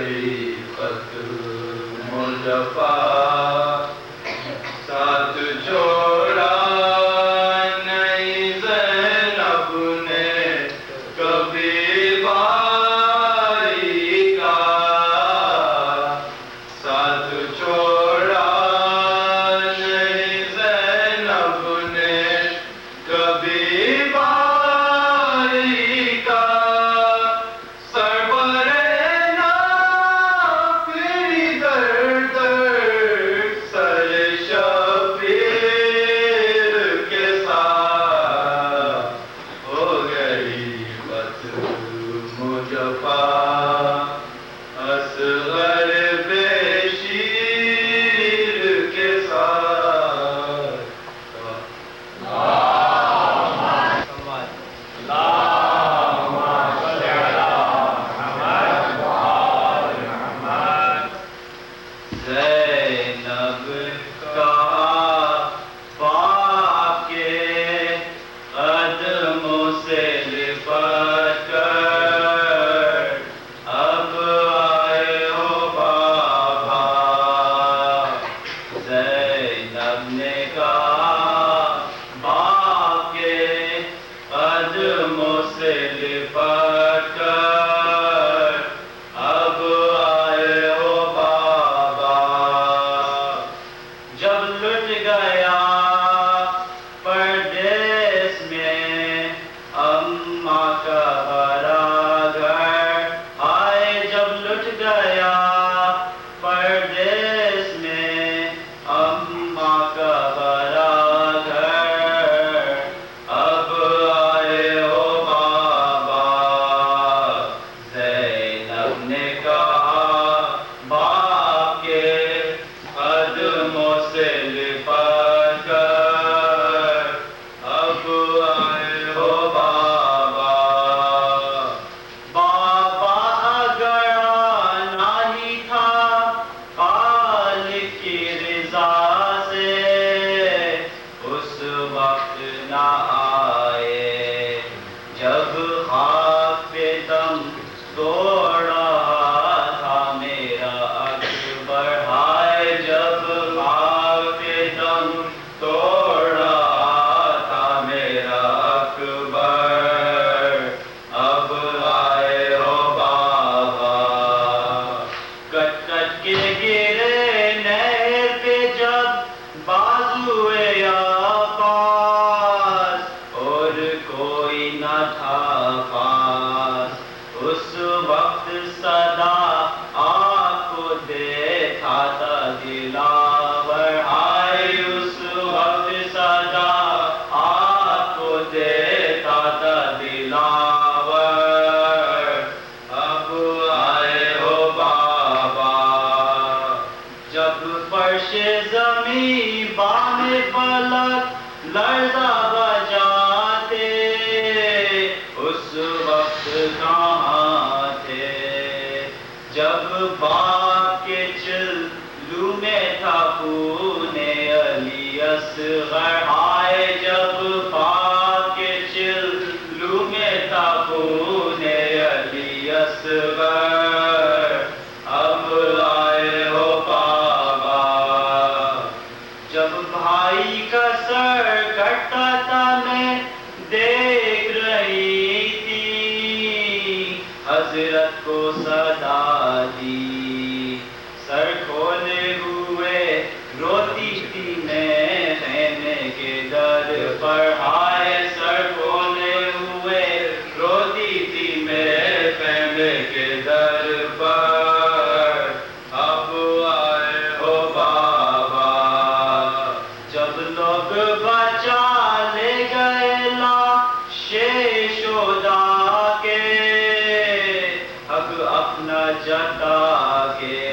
तरीक़त मुज़फ़्फ़ा साथ छोड़ा नहीं ज़ैनब ने कभी भाई का, साथ छोड़ा नहीं ज़ैनब ने कभी भाई का। सरबरे ना फिरी दर दर सर शबीर के साथ हो गई बत मुज़फ़्फ़ा असग़र बेशीर के साथ। ज़ैनब कहा पाके कदमों से लिपट कर, अब आए हो बाबा। ज़ैनब ने कहा बाके कदमों से लिपट कर, अब आए हो बाबा। जब लुट गया परदेस में अम्मा का भरा घर, आए जब लुट गया परदेस में अम्मा का भरा घर, अब आए हो बाबा। ज़ैनब ने कहा बाप के कदमों से लिपट कर, अब आए हो बाबा। बाबा अगर आना ही था खालिक की रिज़ा से, उस वक्त ना आए जब खाक पे दम तोड़ा था मेरा अकबर। हाय जब खाक पे दम तोड़ा था मेरा अकबर, अब आए हो बाबा। कट कट के गिरे नहर पे जब बाजुए आबास, और कोई न था पास, उस वक्त सदा आपको देखा था दिलावर। हाय उस वक्त सदा आपको देखा था दिलावर, अब आए हो बाबा। जब फर्शे ज़मीं बामे पलक लर्ज़ा बजाते, उस वक्त कहाँ थे जब बाप के चिल्लू में था खूने अली असग़र। हाय जब बाप के चिल्लू में था खूने अली असग़र, अब आए हो बाबा। जब भाई का सर कटता था मैं देख रही थी, हज़रत को सदा दी सर खोले हुए रोती थी मैं खैमे के दर पर। हाय सर खोले हुए रोती थी मैं खैमे के दर पर, अब आए हो बाबा। जब लोग बचा ले गए लाशे शोदा के, हक अपना जता के,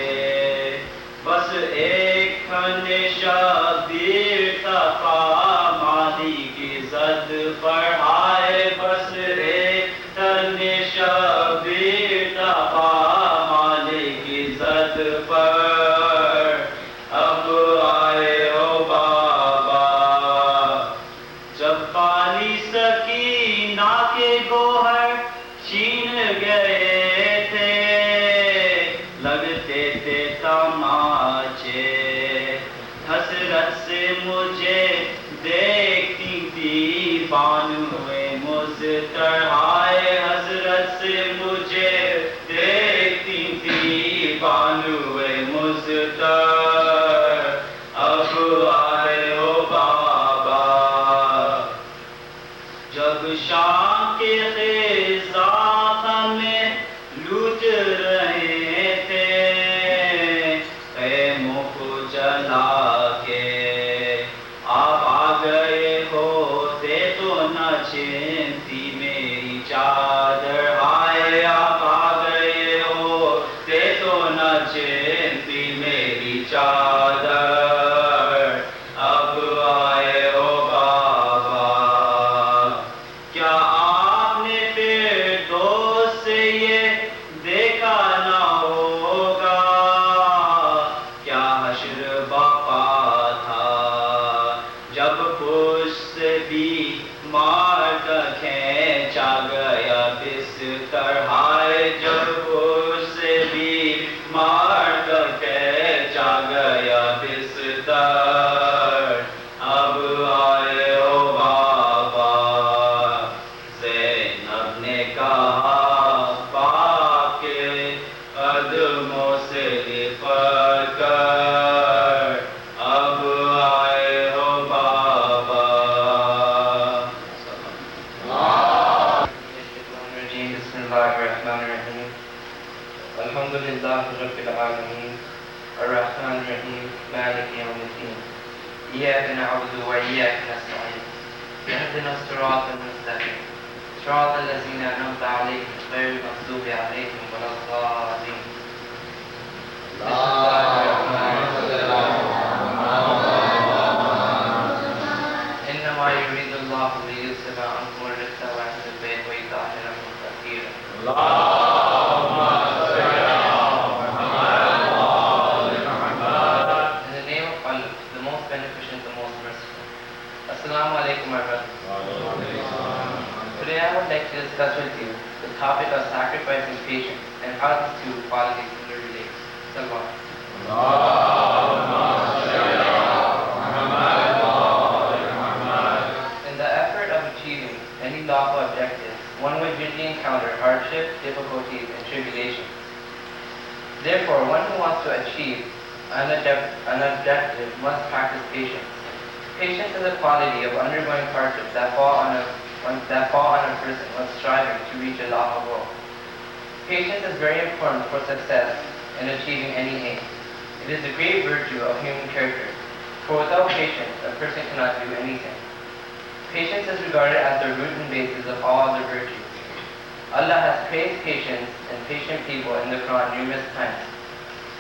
बस एक खने शबीर तपा मादी की जद पर। हाय बस एक खने शबीर तपा मादी की जद पर, अब आए हो बाबा। जब पाली सकीना के गोहर छीन गए थे, लगते थे तमाचे हसरत से मुझे देखती थी बानुए मुस्तहाए हसरत से मुझे देखती थी बानुए मुस्तर अब आए हो बाबा जब शाम के खिज़ां में लूट रहे थे खैमों को जला के आप आ गए होते तो न छीनती मेरी चादर हाय आप आ गए होते तो न छीनती मेरी चादर अब आए हो बाबा क्या आपने फिर दोस्त से ये देखा ना होगा क्या हश्र बापा था जब पुष्ट से भी मार कर खींचा गया बिस्तर हाय जब पुष्ट से भी मार कर खींचा गया बिस्तर अब आए हो बाबा ज़ैनब ने कहा बाप के कदमों से लिपट कर अब आए हो बाबा Bismillahirrahmanirrahim. Alhamdulillahi Rabbil Alameen. Ar-Rahman Rahim. Malik Yawmiddin. إياك نعبد وإياك نستعين. اهدنا الصراط المستقيم. صراط الذين أنعمت عليهم غير المغضوب عليهم ولا الضالين. بسم الله الرحمن الرحيم. إنما يريد الله ليذهب عنكم الرجس وأهل البيت ويطهركم تطهيرا. In the name of Allah, the most beneficent, the most merciful. Assalamu alaikum, my brothers. Today I would like to discuss with you the topic of sacrificing patience and how these two qualities interrelate. Salwan. In the effort of achieving any lawful objective, one would usually encounter hardship, difficulties, and tribulations. Therefore, one who wants to achieve an objective must practice patience. Patience is a quality of undergoing hardships that fall on a person when striving to reach a lawful goal. Patience is very important for success in achieving any aim. It is a great virtue of human character, for without patience, a person cannot do anything. Patience is regarded as the root and basis of all other virtues. Allah has praised patience and patient people in the Quran numerous times.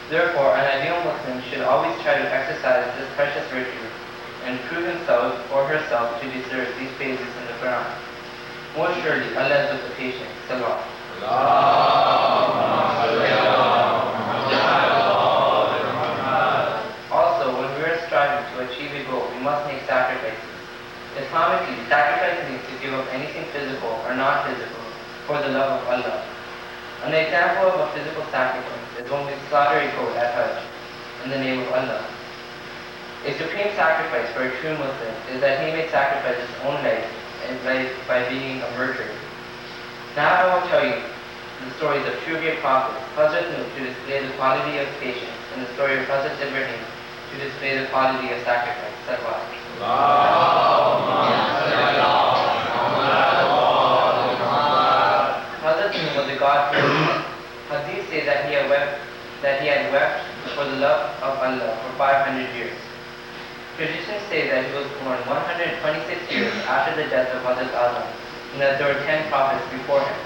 Therefore, an ideal Muslim should always try to exercise this precious virtue and prove himself or herself to deserve these praises in the Quran. Most surely, Allah is with the patient. Salawat. Also, when we are striving to achieve a goal, we must make sacrifices. Islamically, sacrifice means to give up anything physical or non-physical for the love of Allah. An example of a physical sacrifice is when we slaughter a goat at Hajj in the name of Allah. A supreme sacrifice for a true Muslim is that he may sacrifice his own life by being a murderer. Now I will tell you the stories of two great prophets, Hazrat Nuh to display the quality of patience, and the story of Hazrat Ibrahim to display the quality of sacrifice. Salawat. Hazrat Nuh was a God-fearing. Hadith say that he had wept for the love of Allah for 500 years. Traditions say that he was born 126 years after the death of Hazrat Adam, and that there were 10 prophets before him.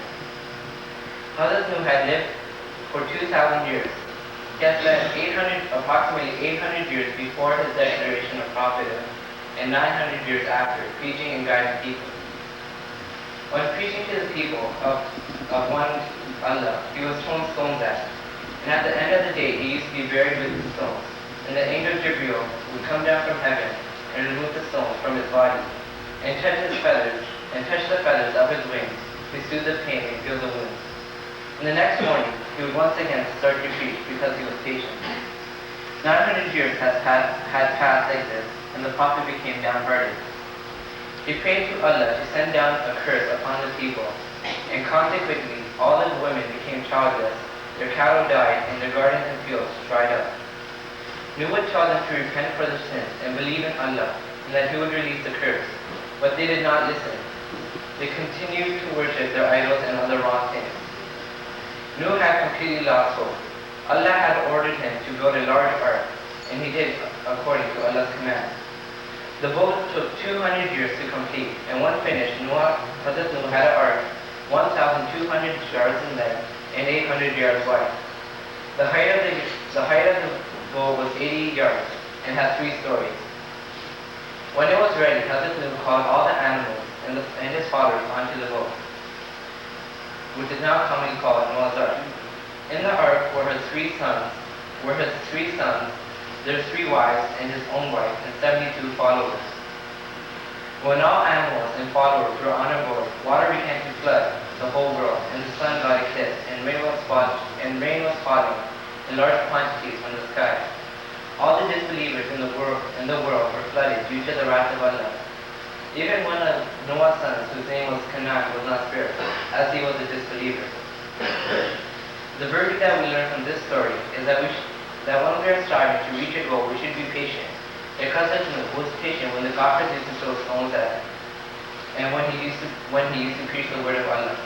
Hazrat Nuh had lived for 2,000 years. He had spent approximately 800 years before his declaration of prophethood, and 900 years after, preaching and guiding people. When preaching to the people of one Allah, he was thrown stones at him. And at the end of the day, he used to be buried with the stones. And the angel Jibreel would come down from heaven and remove the stones from his body, and touch the feathers of his wings, to soothe the pain and heal the wounds. And the next morning, he would once again start to preach because he was patient. 900 years had passed like this, and the Prophet became downhearted. He prayed to Allah to send down a curse upon the people, and consequently all the women became childless, their cattle died, and their gardens and fields dried up. Nuh would tell them to repent for their sins and believe in Allah, and that he would release the curse, but they did not listen. They continued to worship their idols and other wrong things. Nuh had completely lost hope. Allah had ordered him to build a large ark, and he did according to Allah's command. The boat took 200 years to complete, and when finished, Hazrat Nuh had an ark 1,200 yards in length and 800 yards wide. The height of the boat was 80 yards and had 3 stories. When it was ready, Hazrat Nuh called all the animals and his fathers onto the boat, which is now commonly called Noah's Ark. In the ark were his 3 sons, their 3 wives, and his own wife, and 72 followers. When all animals and followers were on board, water began to flood the whole world, and the sun got eclipsed, and rain was falling in large quantities from the sky. All the disbelievers in the world were flooded due to the wrath of Allah. Even one of Noah's sons, whose name was Canaan, was not spared, as he was a disbeliever. The verdict that we learn from this story is that when we are striving to reach a goal, we should be patient. Like Hazrat Nuh was patient when the Kafirs used to throw stones at him, and when he used to preach the word of Allah.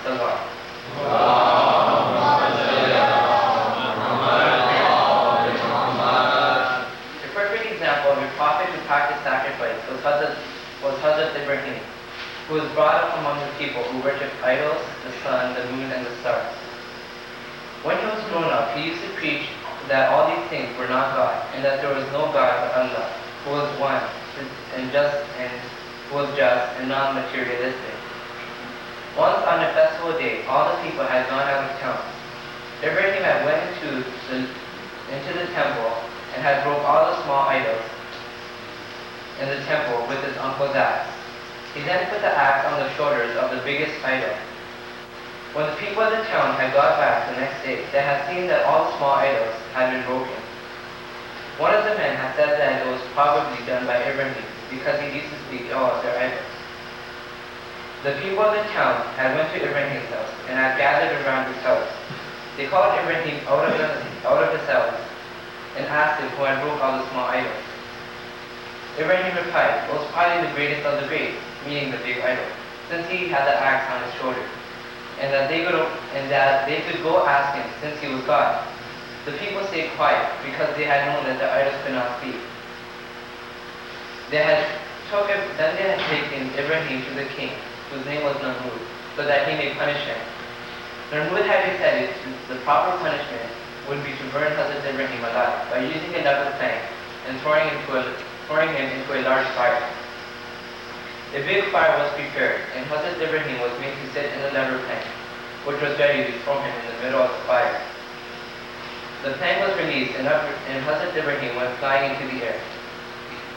The perfect example of a prophet who practiced sacrifice was Hazrat Ibrahim, who was brought up among the people who worshipped idols, the sun, the moon, and the stars. When he was grown up, he used to preach that all these things were not God, and that there was no God but Allah, who was one and just and non-materialistic. Once on a festival day, all the people had gone out of town. Ibrahim had went into the temple and had broke all the small idols in the temple with his uncle's axe. He then put the axe on the shoulders of the biggest idol. When the people of the town had got back the next day, they had seen that all the small idols had been broken. One of the men had said that it was probably done by Ibrahim because he used to speak ill of their idols. The people of the town had went to Ibrahim's house and had gathered around his house. They called Ibrahim out of his house and asked him who had broke all the small idols. Ibrahim replied, "It was probably the greatest of the great," meaning the big idol, since he had the axe on his shoulder, and that they could go ask him since he was God. The people stayed quiet because they had known that the idols could not speak. Then they had taken Ibrahim to the king, whose name was Namrud, so that he may punish him. Namrud had decided the proper punishment would be to burn Hazrat Ibrahim alive by using a double plank and throwing him into a large fire. A big fire was prepared, and Hazrat Ibrahim was made to sit in the lever plank, which was ready to throw him in the middle of the fire. The plank was released, and Hazrat Ibrahim went flying into the air.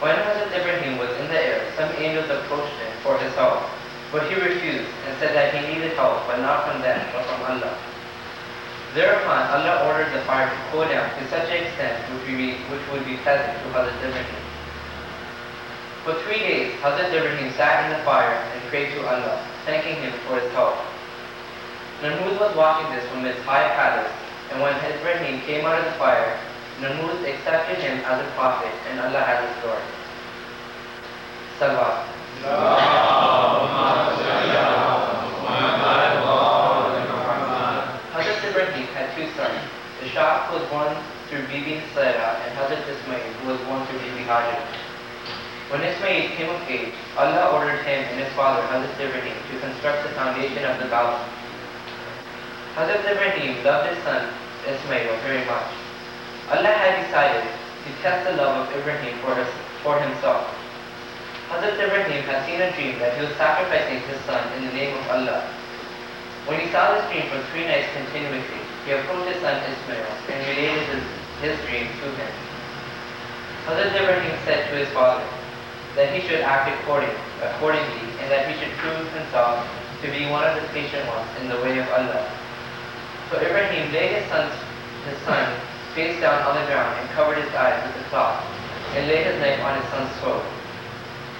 When Hazrat Ibrahim was in the air, some angels approached him for his help, but he refused and said that he needed help, but not from them, but from Allah. Thereupon, Allah ordered the fire to cool down to such an extent which would be pleasant to Hazrat Ibrahim. For 3 days, Hazrat Ibrahim sat in the fire and prayed to Allah, thanking him for his help. Namrud was watching this from his high palace, and when Ibrahim came out of the fire, Namrud accepted him as a prophet, and Allah has restored. Salawat. Hazrat Ibrahim had 2 sons, Ishaq, who was born through Bibi Sarah, and Hazrat Ismail, who was born through Bibi Hajar. When Ismail came of age, Allah ordered him and his father, Hazrat Ibrahim, to construct the foundation of the Kaaba. Hazrat Ibrahim loved his son Ismail very much. Allah had decided to test the love of Ibrahim for himself. Hazrat Ibrahim had seen a dream that he was sacrificing his son in the name of Allah. When he saw this dream for 3 nights continuously, he approached his son Ismail and related his dream to him. Hazrat Ibrahim said to his father that he should act accordingly, and that he should prove himself to be one of the patient ones in the way of Allah. So Ibrahim laid his son face down on the ground and covered his eyes with the cloth, and laid his knife on his son's throat.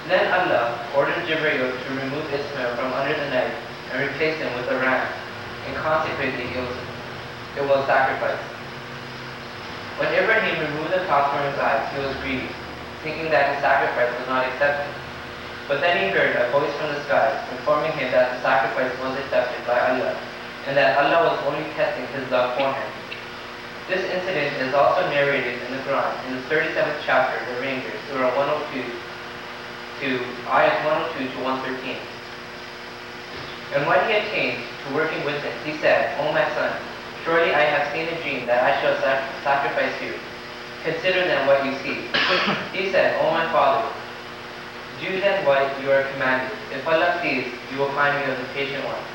Then Allah ordered Jibreel to remove Ismail from under the knife and replace him with a ram, and consequently it was sacrificed. When Ibrahim removed the cloth from his eyes, he was grieved, thinking that his sacrifice was not accepted. But then he heard a voice from the sky, informing him that the sacrifice was accepted by Allah, and that Allah was only testing his love for him. This incident is also narrated in the Quran in the 37th chapter, the Ranger, Surah 102 to Ayat 102 to 113. And when he attained to working with him, he said, O my son, surely I have seen a dream that I shall sacrifice you. Consider then what you see. He said, O my father, do then what you are commanded. If Allah please, you will find me of the patient ones.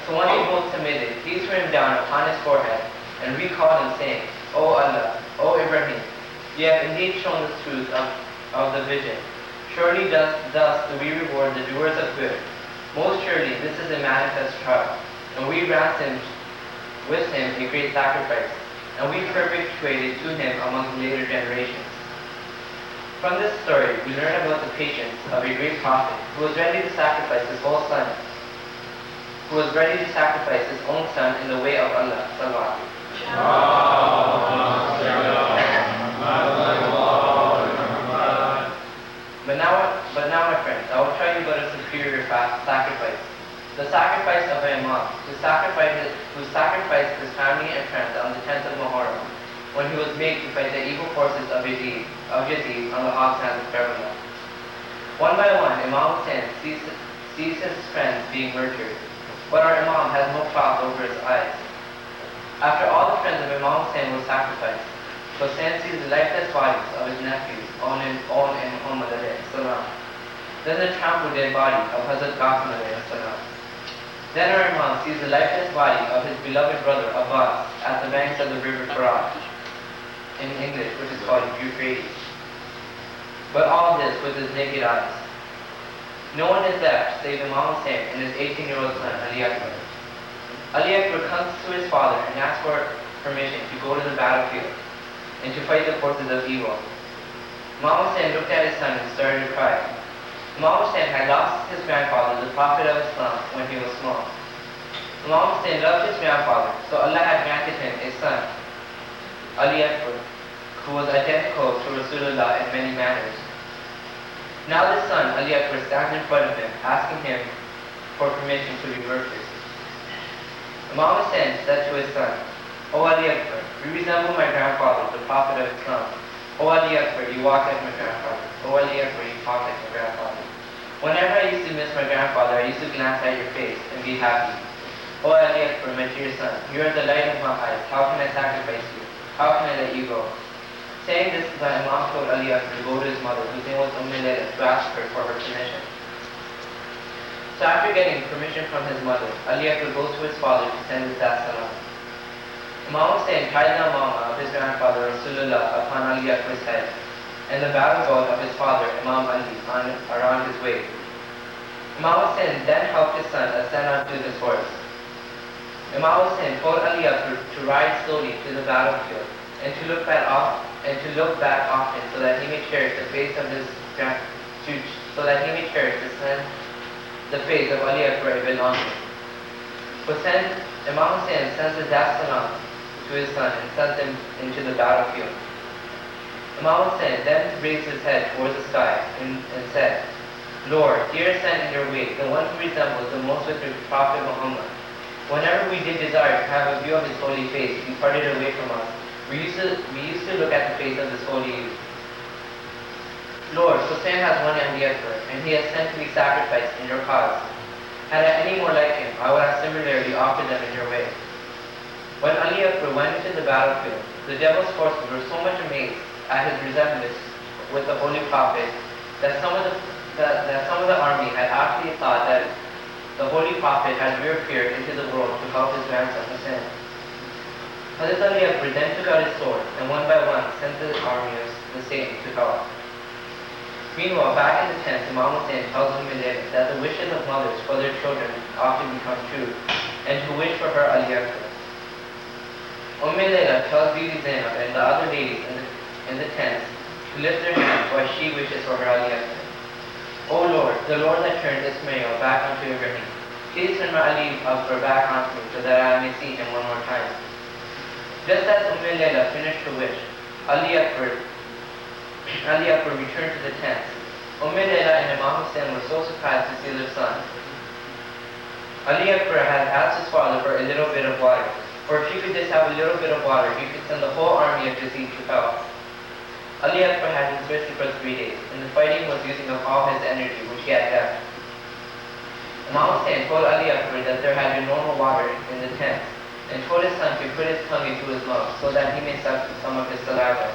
So when he both submitted, he threw him down upon his forehead and recalled him, saying, O Allah, O Ibrahim, you have indeed shown the truth of the vision. Surely thus do we reward the doers of good. Most surely this is a manifest trial, and we ransomed with him a great sacrifice, and we perpetuated to him among the later generations. From this story, we learn about the patience of a great prophet who was ready to sacrifice his own son in the way of Allah. But now, my friends, I will tell you about a superior sacrifice. The sacrifice of an imam who sacrificed his family and friends on the 10th of Muharram, when he was made to fight the evil forces of Yazid on the hot sands of Karbala. One by one, Imam Hussain sees his friends being murdered, but our Imam has no cloth over his eyes. After all the friends of Imam Hussain were sacrificed, Hussain sees the lifeless bodies of his nephews, On and Muhammad alayhi salam. Then the trampled dead body of Hazrat Qasim alayhi salam. Then our Imam sees the lifeless body of his beloved brother Abbas at the banks of the river Faraj, in English, which is called Euphrates. But all this with his naked eyes. No one is left save Imam Hussain and his 18-year-old son, Ali Akbar. Ali Akbar comes to his father and asks for permission to go to the battlefield and to fight the forces of evil. Imam Hussain looked at his son and started to cry. Imam Hussain had lost his grandfather, the Prophet of Islam, when he was small. Imam Hussain loved his grandfather, so Allah had granted him a son, Ali Akbar, who was identical to Rasulullah in many manners. Now this son, Ali Akbar, stands in front of him, asking him for permission to be murdered. Imam Hussain said to his son, O Ali Akbar, you resemble my grandfather, the Prophet of Islam. O Ali Akbar, you walk like my grandfather. O Ali Akbar, you talk like my grandfather. Whenever I used to miss my grandfather, I used to glance at your face and be happy. O Ali Akbar, my dear son, you are the light of my eyes. How can I sacrifice you? How can I let you go? Saying this, the Imam told Ali Akbar to go to his mother, whose name was Layla, to ask her for her permission. So after getting permission from his mother, Ali Akbar goes to his father to send his salam. Imam Hussain tied the amama of his grandfather Rasulullah upon Ali Akbar's head, and the battle belt of his father Imam Ali around his waist. Imam Hussain then helped his son ascend onto his horse. Imam Hussain told Ali Akbar to ride slowly to the battlefield and to look back often, so that he may cherish the face of Ali Akbar ibn Amr. Imam Hussain sends the salam to his son and sends him into the battlefield. Imam Hussain then raised his head towards the sky and said, Lord, dear son in your way, the one who resembles the most with your Prophet Muhammad. Whenever we did desire to have a view of his holy face, he parted away from us. We used to look at the face of this holy youth. Lord, Hussain has one Ali Akbar, and he has sent to be sacrificed in your cause. Had I any more like him, I would have similarly offered them in your way. When Ali Akbar went into the battlefield, the devil's forces were so much amazed at his resemblance with the Holy Prophet that some of the army had actually thought that the Holy Prophet had reappeared into the world to help his grandson Hussain. Hazrat Ali Akbar then took out his sword and one by one sent the army of the Satan to help. Meanwhile, back in the tent, Imam Hussain tells Layla that the wishes of mothers for their children often become true. and to wish for her Ali Akbar. Layla tells Bibi Zainab and the other ladies in the tents to lift their hands while she wishes for her Ali Akbar. O Lord, the Lord that turned Ismail back unto Ibrahim, please turn my Ali Akbar back onto me so that I may see him one more time. Just as Layla finished her wish, Ali Akbar returned to the tents. Layla and Imam Hussain were so surprised to see their son. Ali Akbar had asked his father for a little bit of water, for if he could just have a little bit of water, he could send the whole army of Yazid to hell. Ali Akbar had been thirsty for 3 days, and the fighting was using up all his energy which he had left. Imam Hussain told Ali Akbar that there had been no more water in the tent, and told his son to put his tongue into his mouth so that he may suck some of his saliva.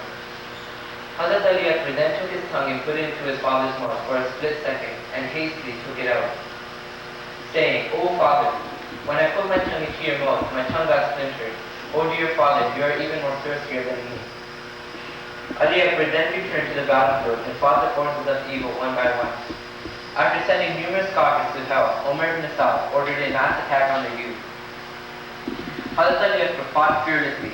Hazrat Ali Akbar then took his tongue and put it into his father's mouth for a split second, and hastily took it out, saying, O father, when I put my tongue into your mouth, my tongue got splintered. O dear father, you are even more thirstier than me. Ali Akbar then returned to the battlefield and fought the forces of evil one by one. After sending numerous scoffers to hell, Umar ibn Saad ordered a mass attack on the youth. Hazrat Ali Akbar fought fearlessly.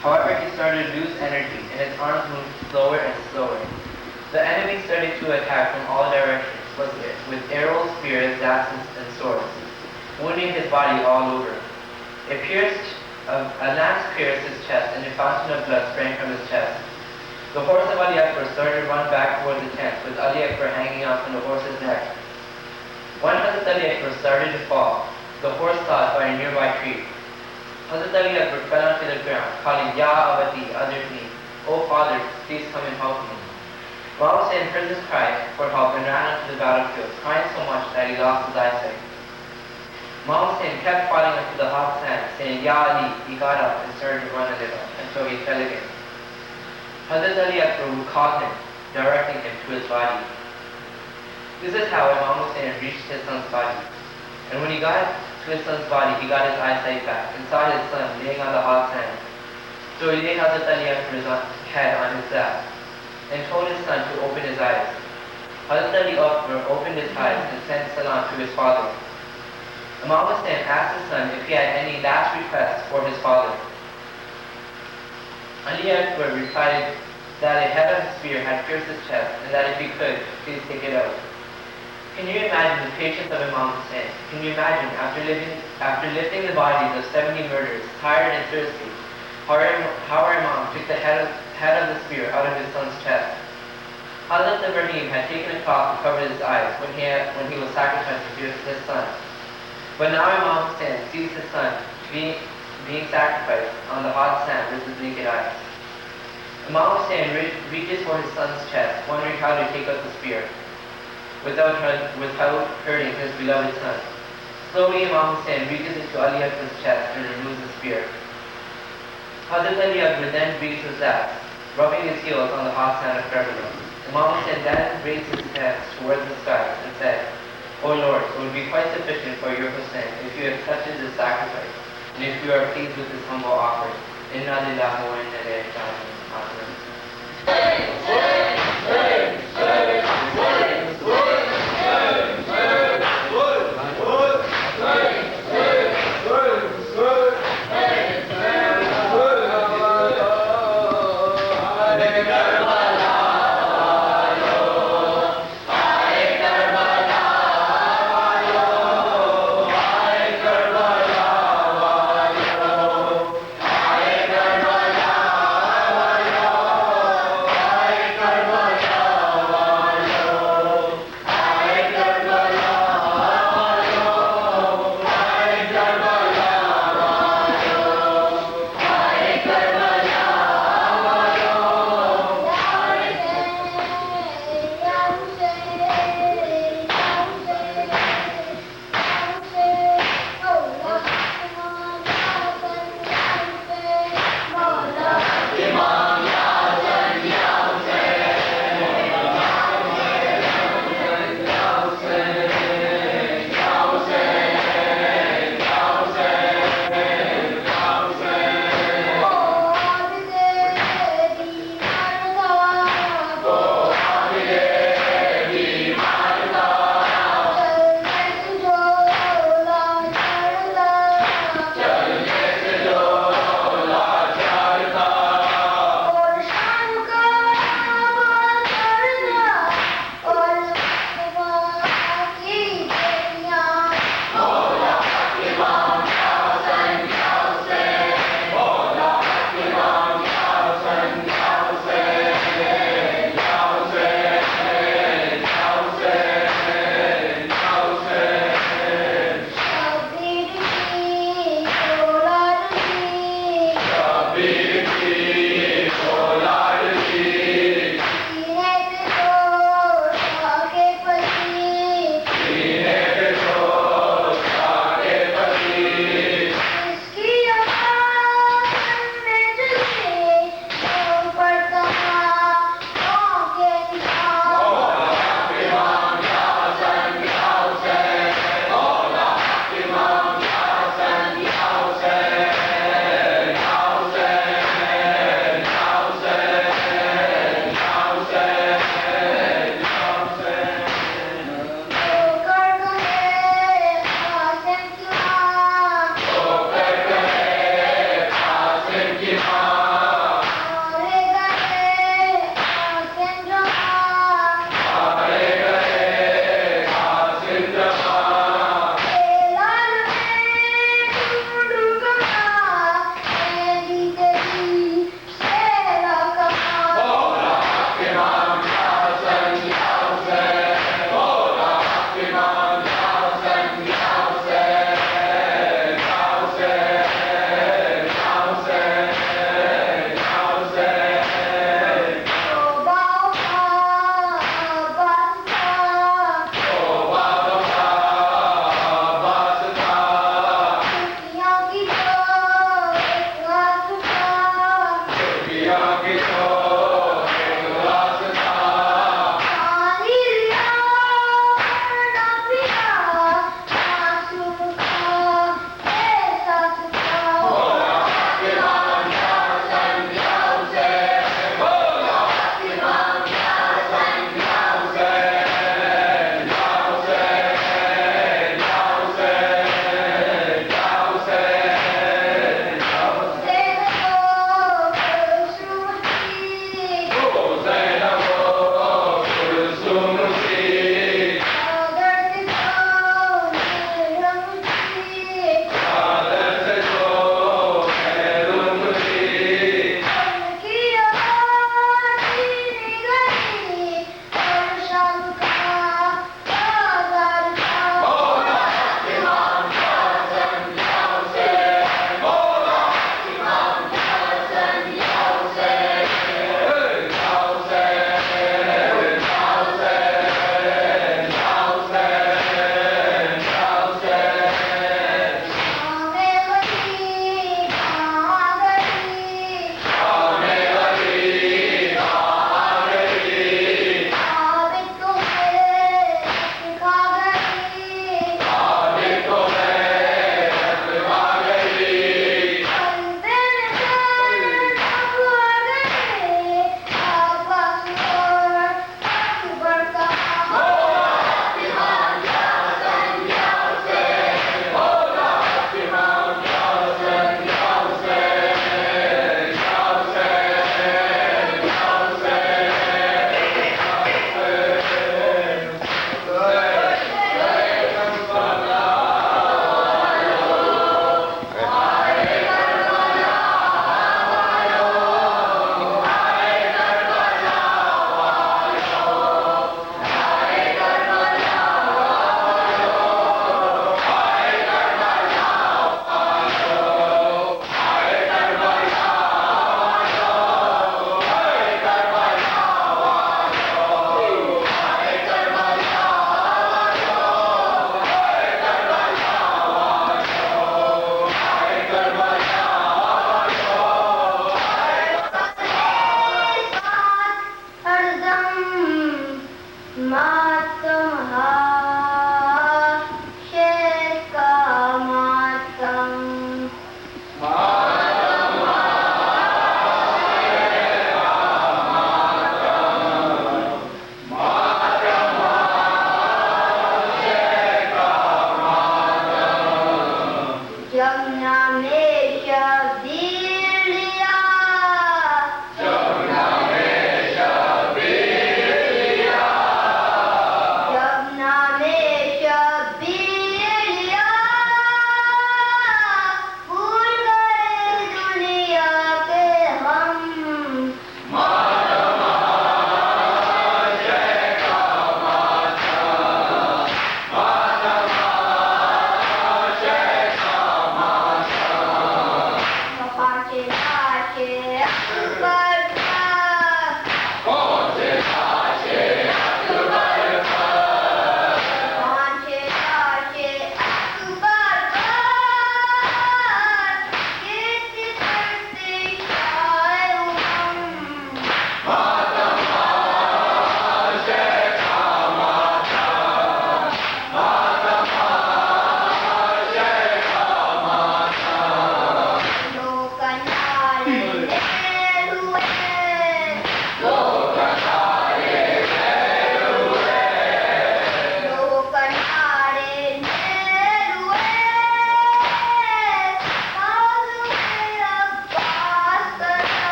However, he started to lose energy and his arms moved slower and slower. The enemy started to attack from all directions with arrows, spears, axes, and swords, wounding his body all over. A lance pierced his chest and a fountain of blood sprang from his chest. The horse of Ali Akbar started to run back towards the tent with Ali Akbar hanging out from the horse's neck. When Hazrat Ali Akbar started to fall, the horse caught by a nearby tree. Hazrat Ali Akbar fell onto the ground, calling, Ya Abati, Adrikni, O father, please come and help me. Imam Hussain heard this cry for help and ran onto the battlefield, crying so much that he lost his eyesight. Imam Hussain kept falling onto the hot sand, saying, Ya Ali. He got up and started to run a little, until he fell again. Hazrat Ali Akbar would call him, directing him to his body. This is how Imam Hussain reached his son's body. And when he got to his son's body, he got his eyesight back and saw his son laying on the hot sand. So he laid Hazrat Ali Akbar's head on his lap and told his son to open his eyes. Hazrat Ali Akbar opened his eyes and sent salam to his father. Imam Hussain asked his son if he had any last requests for his father. Ali Akbar replied that a head of spear had pierced his chest and that if he could, please take it out. Can you imagine the patience of Imam Hussain? Can you imagine after lifting the bodies of 70 murderers, tired and thirsty, how our Imam took the head of the spear out of his son's chest? Hazrat Ibrahim had taken a cloth to cover his eyes when he was sacrificing to his son. But now Imam Hussain sees his son being sacrificed on the hot sand with his naked eyes. Imam Hussain reaches for his son's chest, wondering how to take out the spear without hurting his beloved son. Slowly Imam Hussain reaches into Ali Akbar's chest and removes the spear. Hazrat Ali Akbar then beats his axe, rubbing his heels on the hot sand of Karbala. Imam Hussain then raised his hands towards the sky and said, O Lord, it would be quite sufficient for your Hussain if you accepted this sacrifice, and if you are pleased with this humble offering. Inna lillahi wa inna ilayhi raji'un.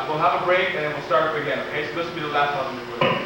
We'll have a break and then we'll start up again, okay? So this will be the last lesson before this.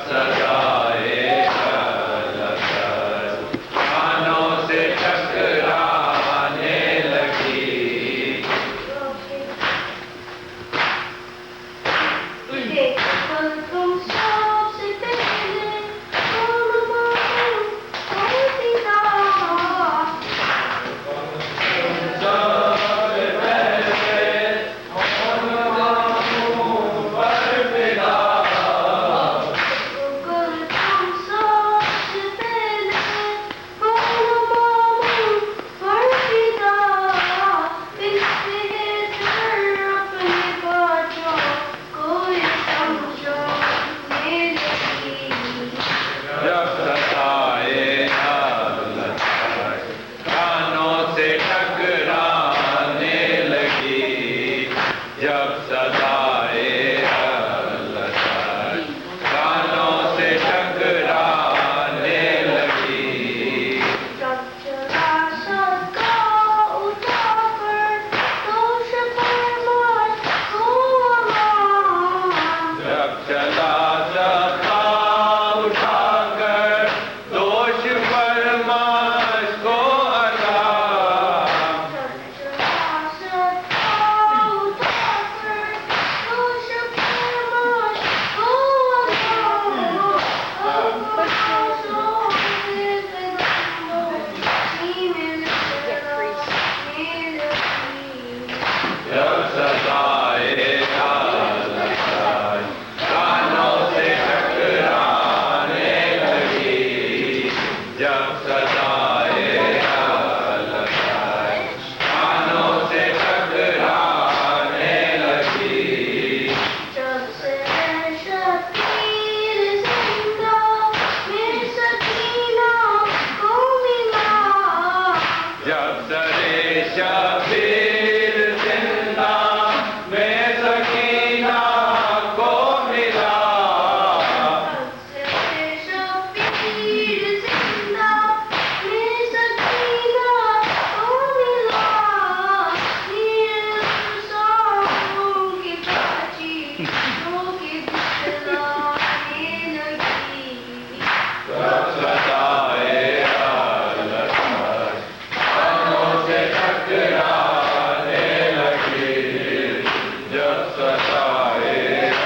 सदाए अलतर कानों से टकराने लगी तुम सबसे पहले कौन मालूम कौन पिता जब सताए अलतर कानों से टकराने लगी जब सताए अलतर कानों से टकराने लगी जब चला सका उठाकर दोष फरमाश को अदा जब सताए अलतर कानों से टकराने लगी जब सताए अलतर कानों से टकराने लगी जब सरे शबीर जिंदा में सकीना को मिला जब सताए अलतर कानों से टकराने लगी जब सताए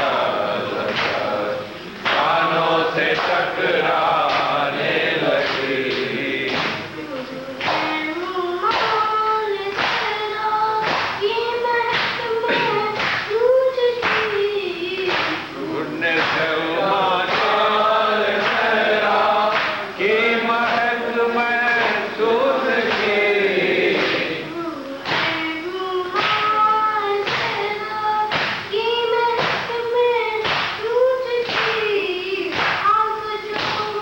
अलतर कानों से टकराने लगी ढूंढने से उमाचाल ठहरा कि महक महसूस की आंख जो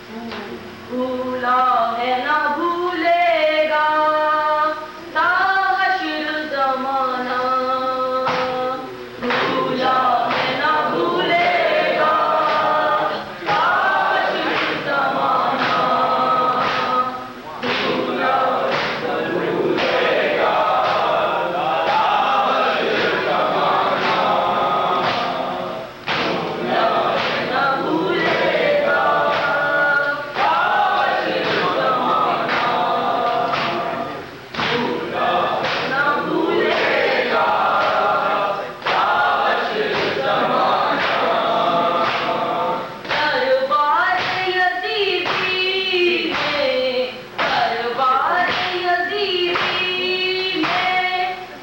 भूला है ना भूलेगा ता हश्र ज़माना, भूला है ना भूलेगा ता हश्र ज़माना, भूला ना भूलेगा ता हश्र ज़माना, भूला ना भूलेगा ता हश्र ज़माना। दरबार यज़ीदी में, दरबार यज़ीदी में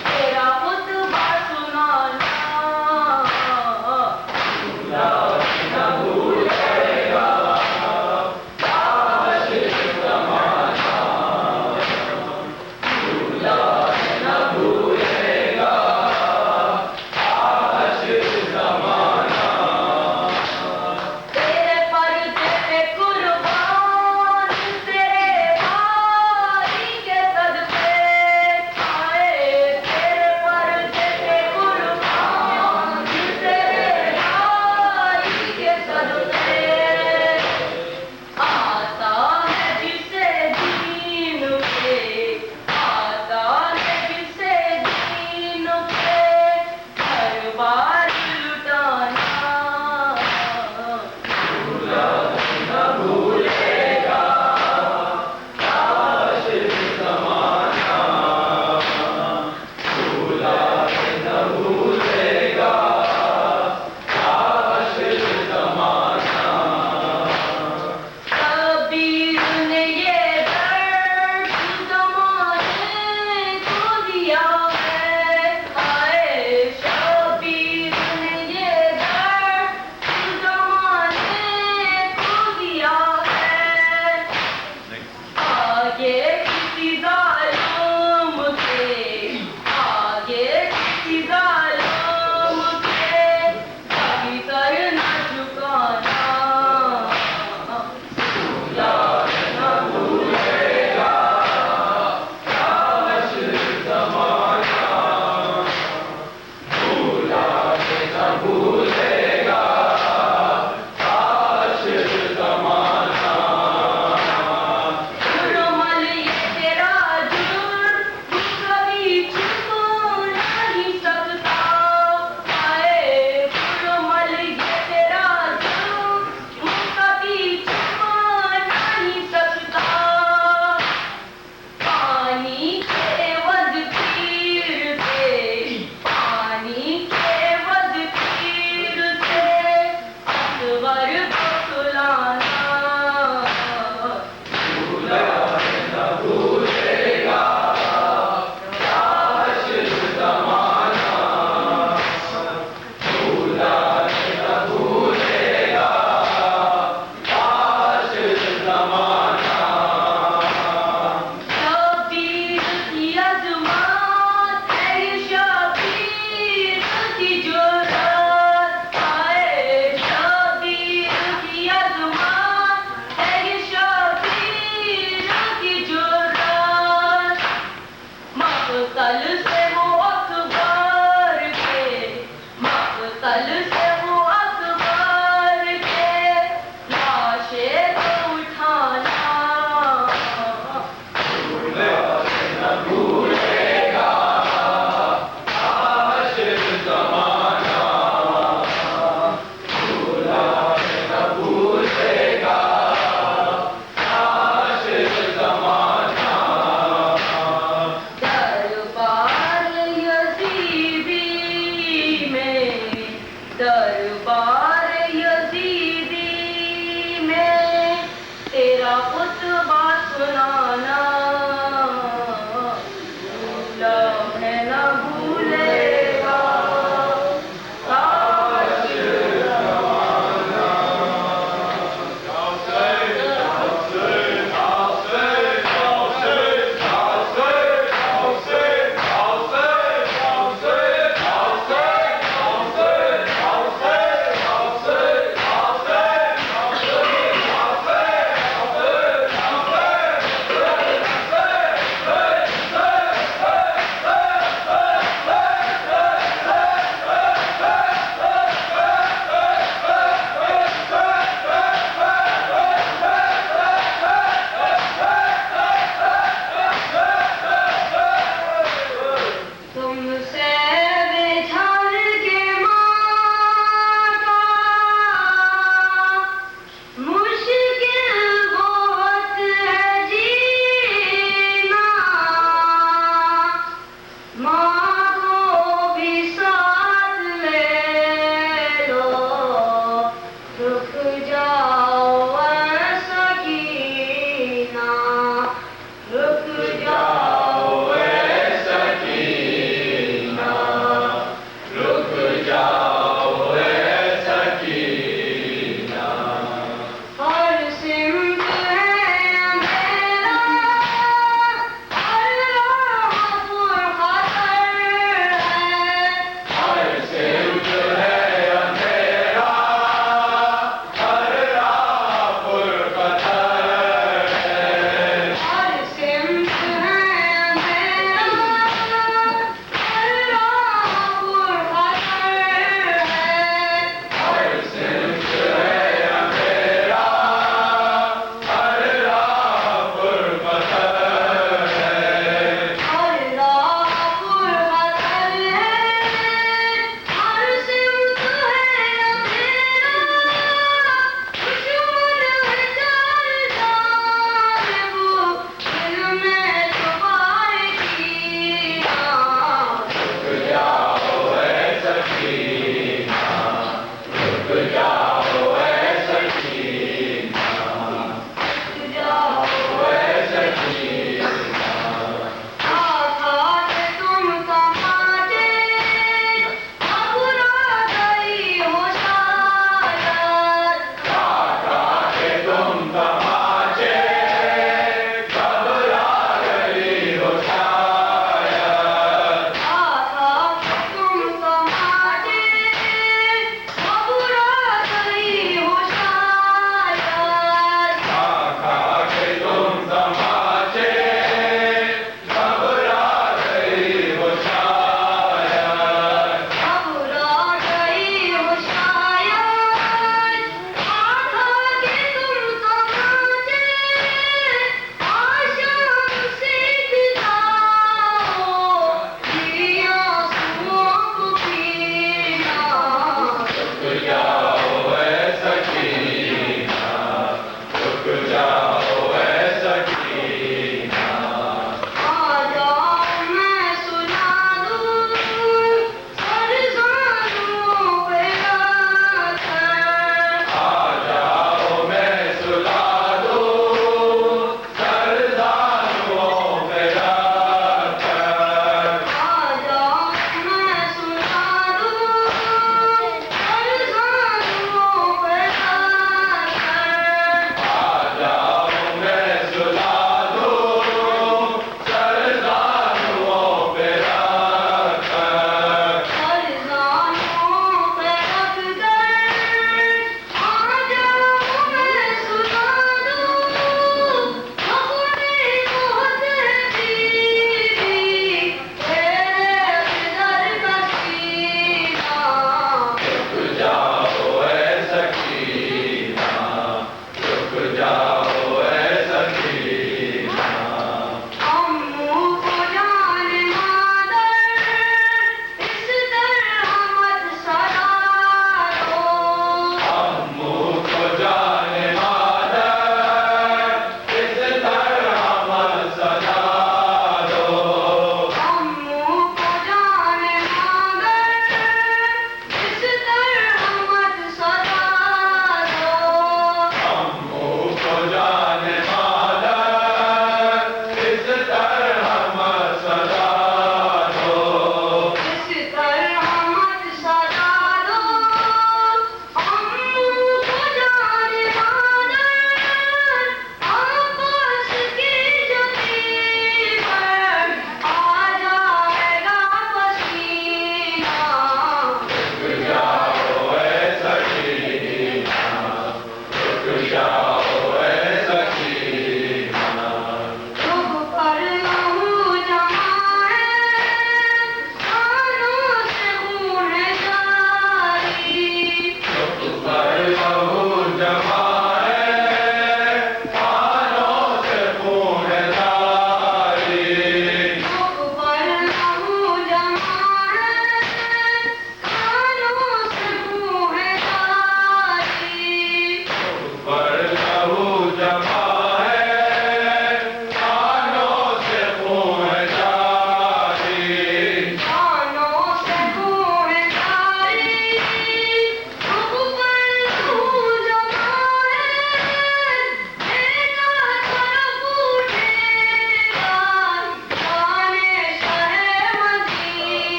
तेरा खुतबा सुनाना, भूला ना भूलेगा ता हश्र ज़माना, भूला ना भूलेगा ता हश्र ज़माना। तेरे पर्दे पे कुर्बान तेरे भाई के सदके आए, तेरे पर्दे पे कुर्बान तेरे भाई के सदके, आता है जिसे दीन पे, आता है जिसे दीन पे हर बार लुटाना, भूला ना भूलेगा ता हश्र ज़माना, भूला ना भूलेगा ता हश्र ज़माना। शबीर ने ये दर्द ज़माने को दिया है, आए शबीर ने ये दर्द ज़माने को दिया है, आगे किसी ज़ालिम के, आगे किसी ज़ालिम के कभी सर न झुकाना, भूला ना भूलेगा ता हश्र ज़माना, भूला ना भूलेगा ता हश्र ज़माना। जुर्मल ये तेरा जुर्म कभी छुप नहीं सकता, आए जुर्मल ये तेरा जुर्म कभी छुप नहीं सकता, पानी के वद तीर से, पानी के वद तीर से असगर को सुलाना, भूला ना भूलेगा ता हश्र ज़माना, भूला ना भूलेगा ता हश्र ज़माना। शबीर की अज़मत है ये शबीर की जुर्रत, आए शबीर की अज़मत है ये शबीर की जुर्रत, मक़तल से वो अकबर के, मक़तल से वो अकबर के लाशे को उठाना, भूला ना भूलेगा ता हश्र ज़माना, भूला ना भूलेगा ता हश्र ज़माना। दरबार यज़ीदी में, दरबार यज़ीदी में तेरा खुतबा सुनाना, भूला है ना भूलेगा ता हश्र ज़माना।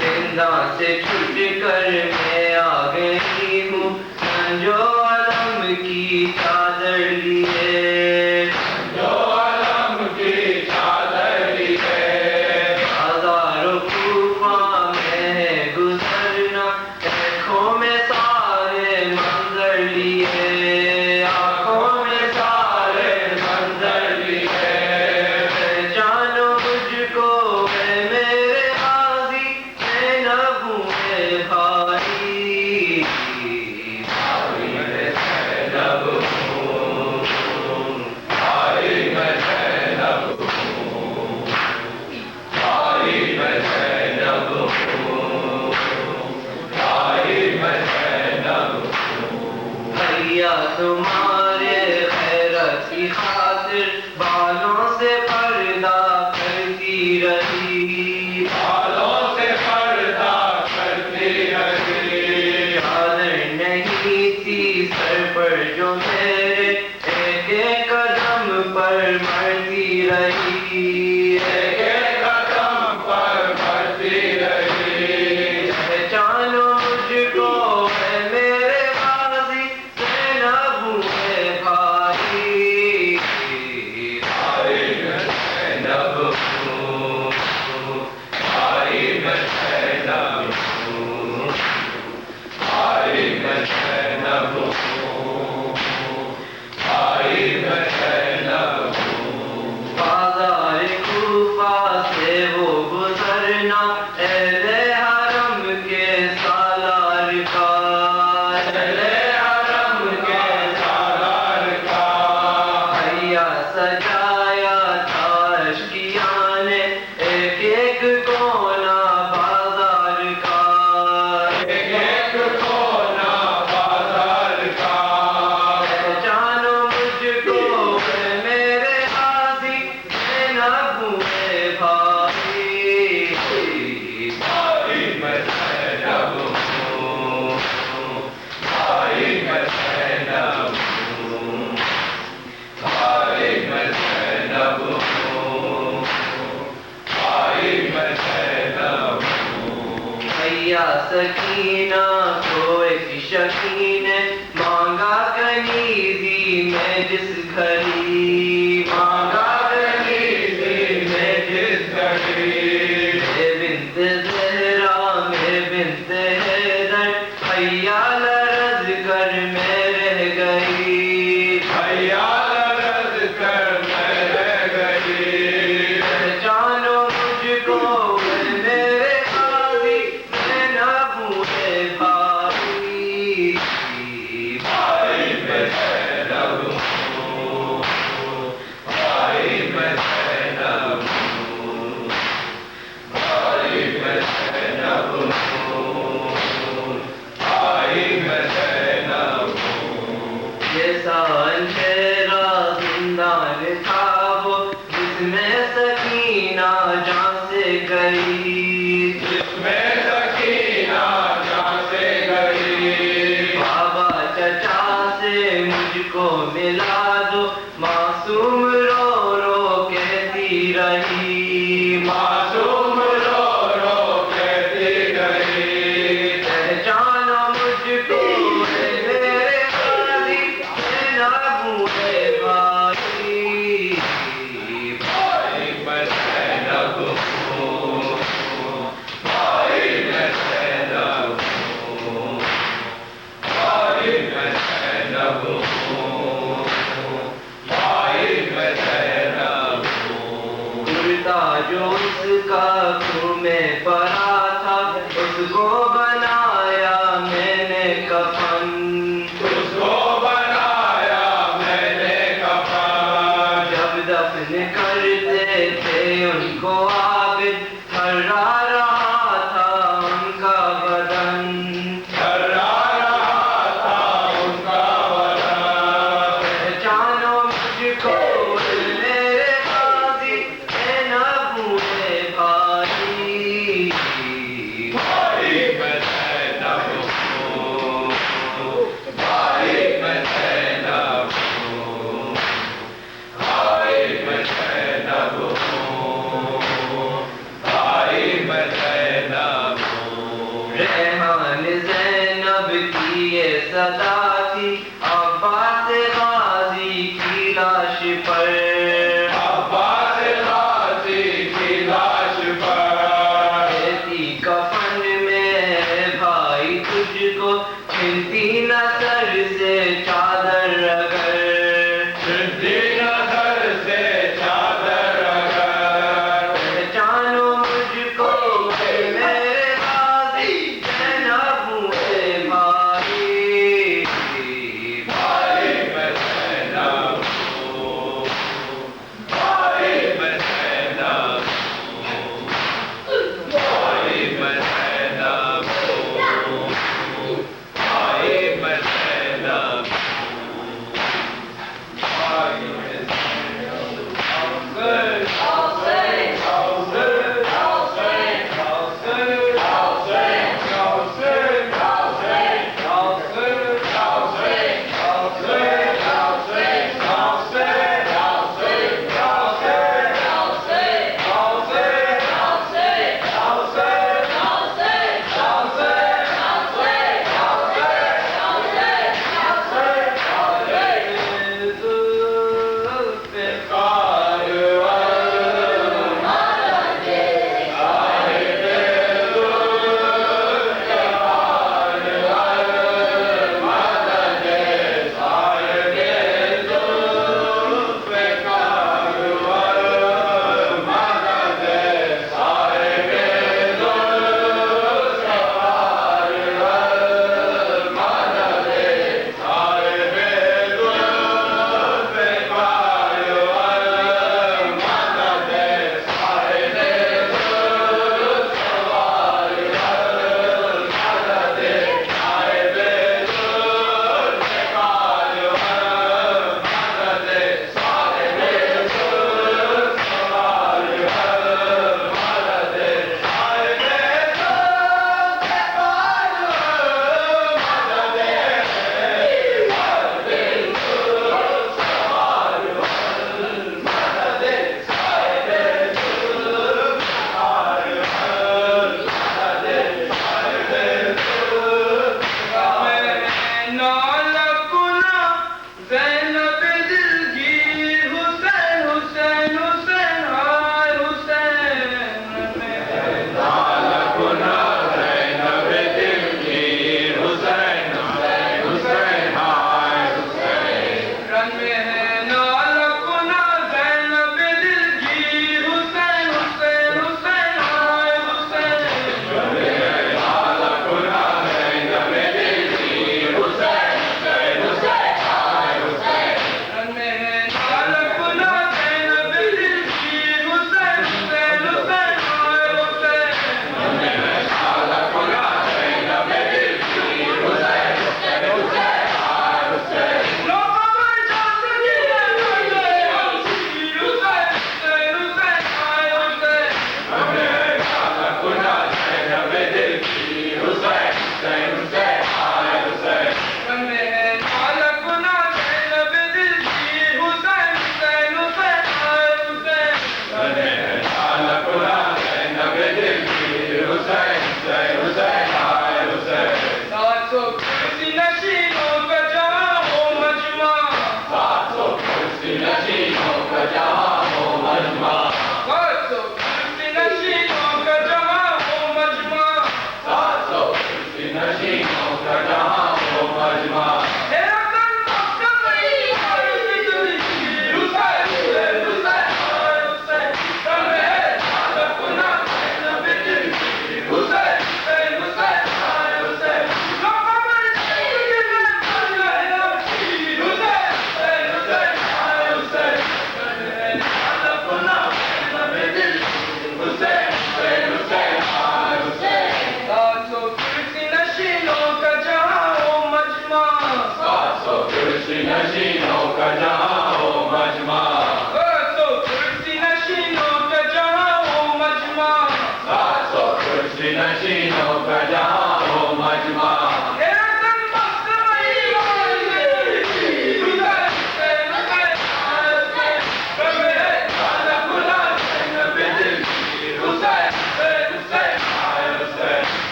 जिंदा से छूट कर मैं आ गई हूँ जो आलम की चादर लिए हजारों तूफान में गुजरना आँखों में सारे मंजर लिए आँखों में सारे मंजर लिए पहचानो मुझको है मेरे हाजी मैं न भूले भाई भैया तुम्हारे खैरत की खातिर बालों से पर्दा करती रही चादर नहीं थी सर पर जो मेरे एक एक कदम पर मरती रही पहचानो मुझको है मेरे गाजी मैं न भूले भाई बाजार कूफा से वो गुजरना अहले हरम के सालार का भैया सजाया था अश्किया ने एक एक कोना बाजार का पहचानो मुझको है मेरे हाजी मैं न भूले भाई भैया सकीना को एक शकीन मांगा कनीजी में जिस घड़ी मांगा कनीजी में जिस घड़ी मैं बिन्त ज़हरा मैं बिन्त हैदर भैया लरज़ कर मैं रह गई पहचानो मुझको है मेरे गाजी मैं न भूले भाई जहान ज़ैनब की ये सदा थी अब्बास गाजी की लाश पर अब्बास गाजी की लाश पर कहती कफन में भाई तुझको छिनती न सर से चादर अगर छिनती न सर से चादर अगर पहचानो मुझको मेरे गाजी जैनब मुझे भाई भाई मैं ज़ैनब हूँ, भाई मैं ज़ैनब हूँ, भाई मैं ज़ैनब हूँ, भाई मैं ज़ैनब हूँ, भाई मैं Zainab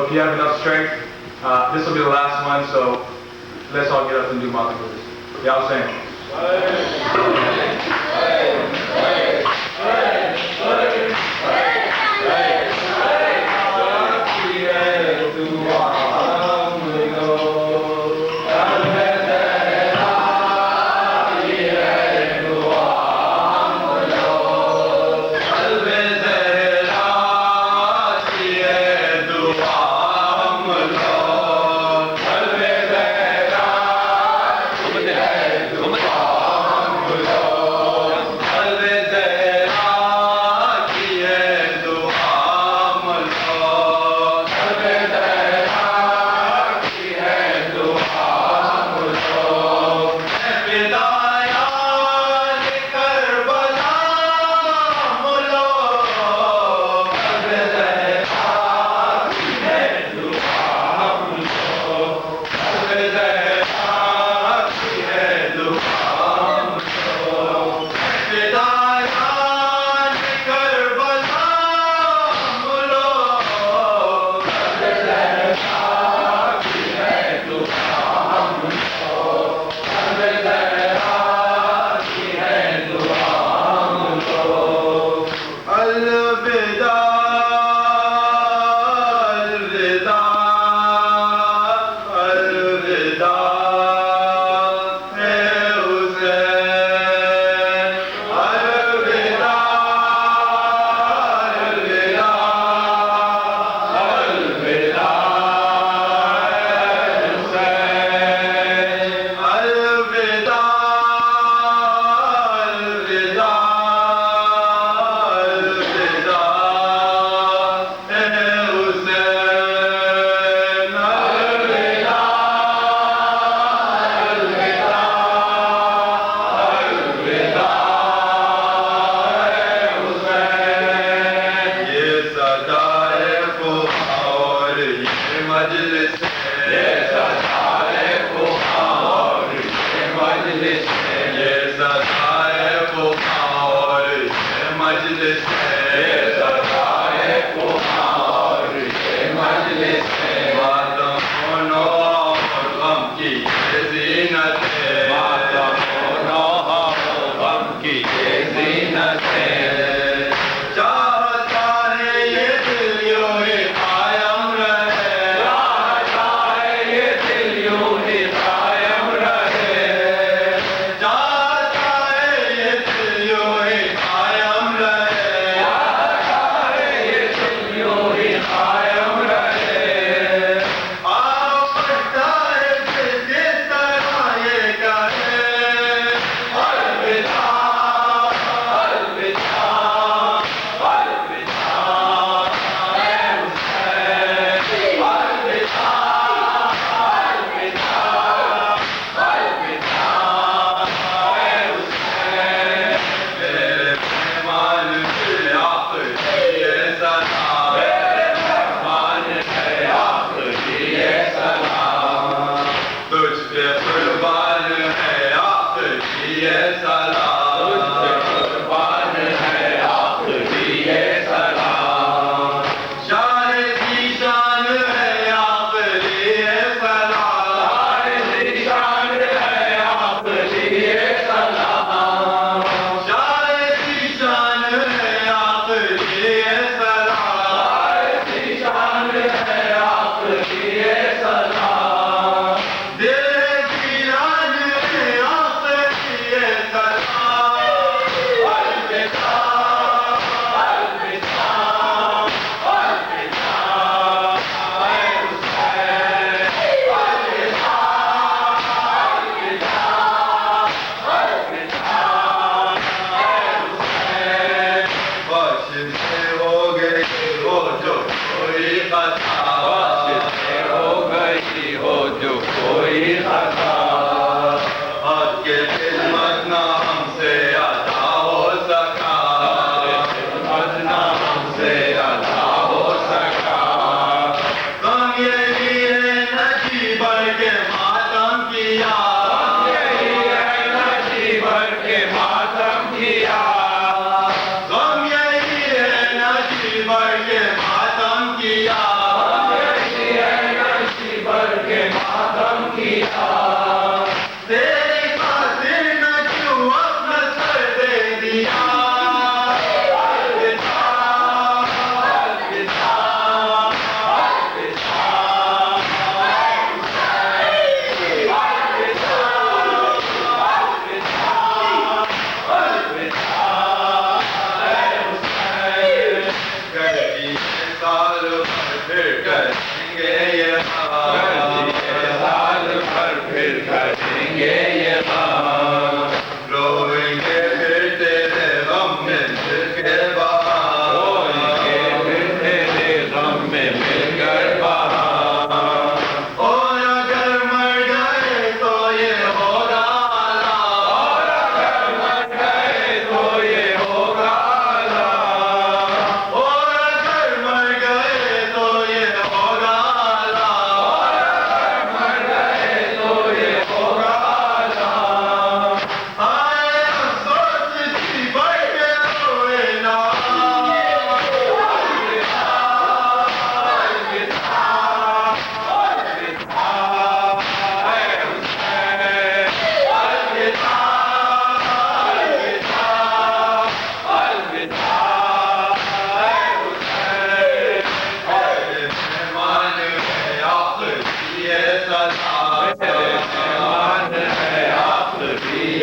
if you have enough strength, this will be the last one, so let's all get up and do Mahdi with us. Yeah, I was saying.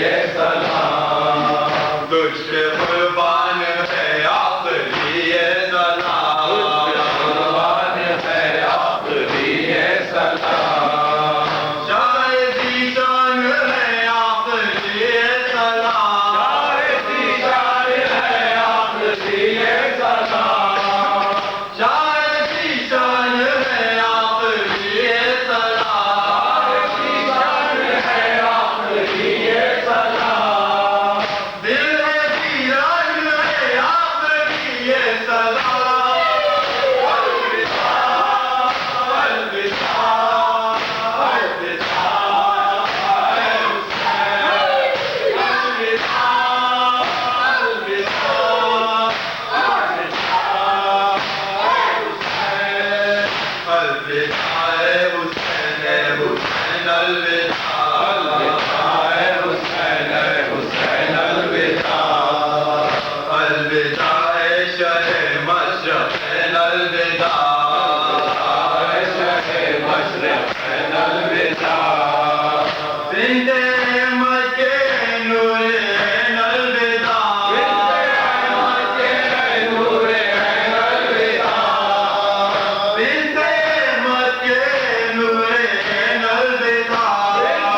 ये सलाम तुझ पे कुर्बान है आखिरी ये सलाम कुर्बान है आखिरी ये सलाम शायदी शान है आखिरी ये सलाम शायदी शान है आखिरी ये सलाम शायदी शान है आखिरी ये सलाम शायदी शान है आखिरी ये सलाम दिल है वीरान है आखिरी ये सलाम अलविदा अलविदा अलविदा ऐ हुसैन अलविदा अलविदा अलविदा ऐ हुसैन ऐ हुसैन अलविदा अलविदा ऐ हुसैन ऐ हुसैन अलविदा अलविदा ऐ शहे मशरक़ अलविदा ऐ शहे मशरक़ अलविदा जिंदे मके नूरे अलविदा जिंदे मके नूरे अलविदा जिंदे मके नूरे अलविदा जिंदे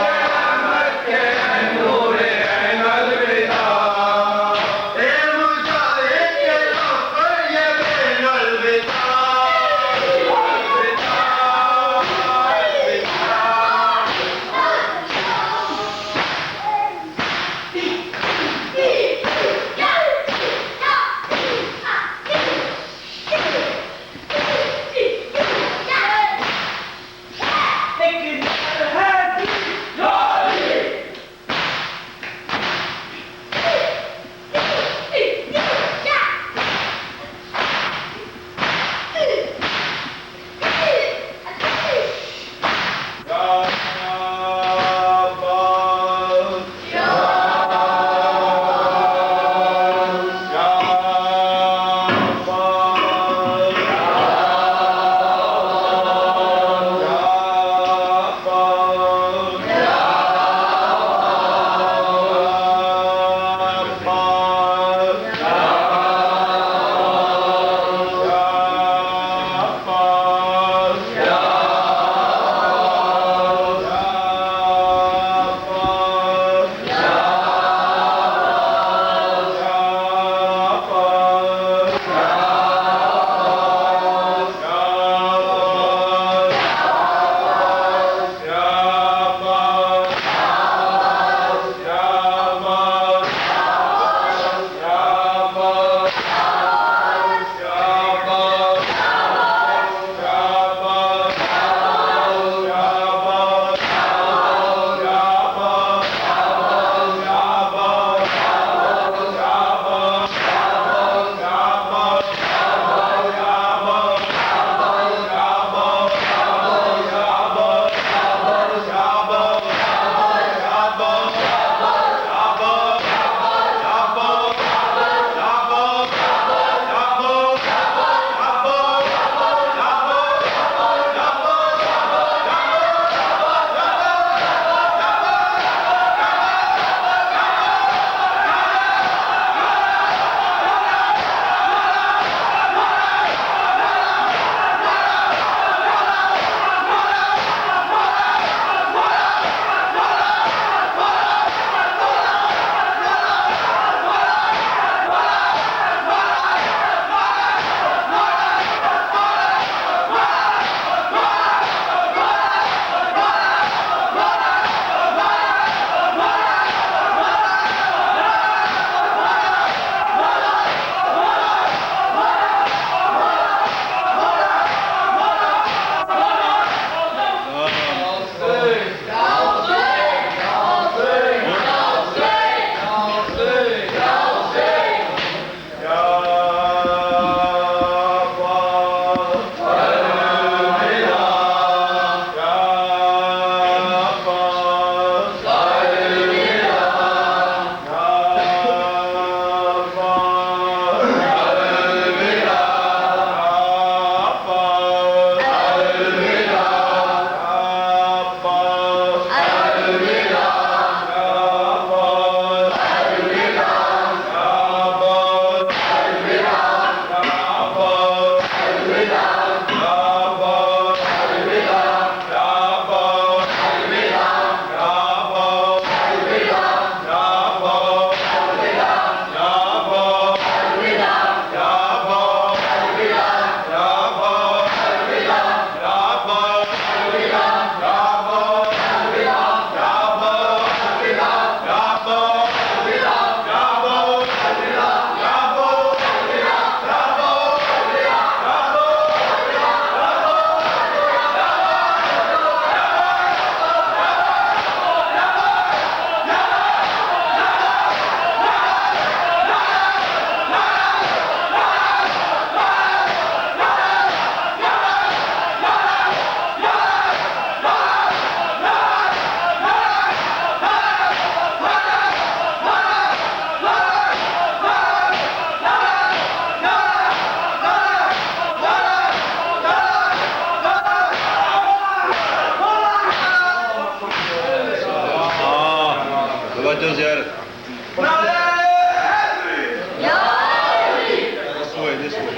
तवज्जो से यार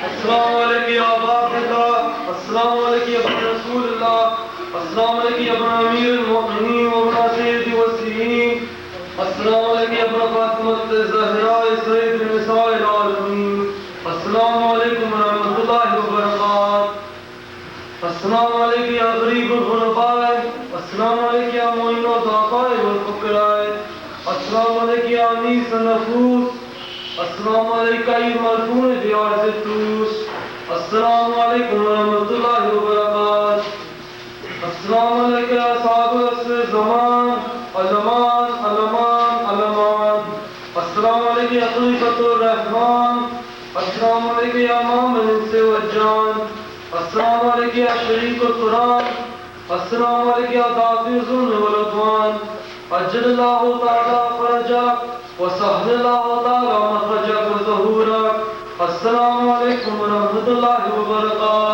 अस्सलाम वालेकुम या अब्बाअल्लाह, अस्सलाम वालेकुम या रसूलुल्लाह, अस्सलाम वालेकुम या अमीरुल मोमिनीन व सय्यिदी वसीयीन, अस्सलाम वालेकुम या फातिमत ज़हरा सय्यद निसाइल आलमीन, अस्सलाम वालेकुम व रहमतुल्लाहि व बरकात, अस्सलाम वालेकुम या गरीबुल गुरबा, अस्सलाम वालेकुम या मुइनुल ज़ाक़ाए वल फ़ुक़राए, अस्सलाम वालेकुम या अनीस नफूस, अस्सलाम वालेकुम मरफून दियार से तूस, अस्सलाम वालेकुम रहमतुल्लाहि व बरकात, अस्सलाम वालेकुम या साहब असर ज़मान अलमान अलमान अलमान, अस्सलाम वालेकुम या खलीफतुर रहमान, अस्सलाम वालेकुम या मामन से वजान, अस्सलाम वालेकुम या शरीकुल कुरान, अस्सलाम वालेकुम या दाफिजुन वल अदवान, अज्जलल्लाहु तआला फरजक वसहलल्लाहु तआला मखरजक व ज़हूरक, अस्सलामु अलैकुम व रहमतुल्लाहि व बरकातुहू।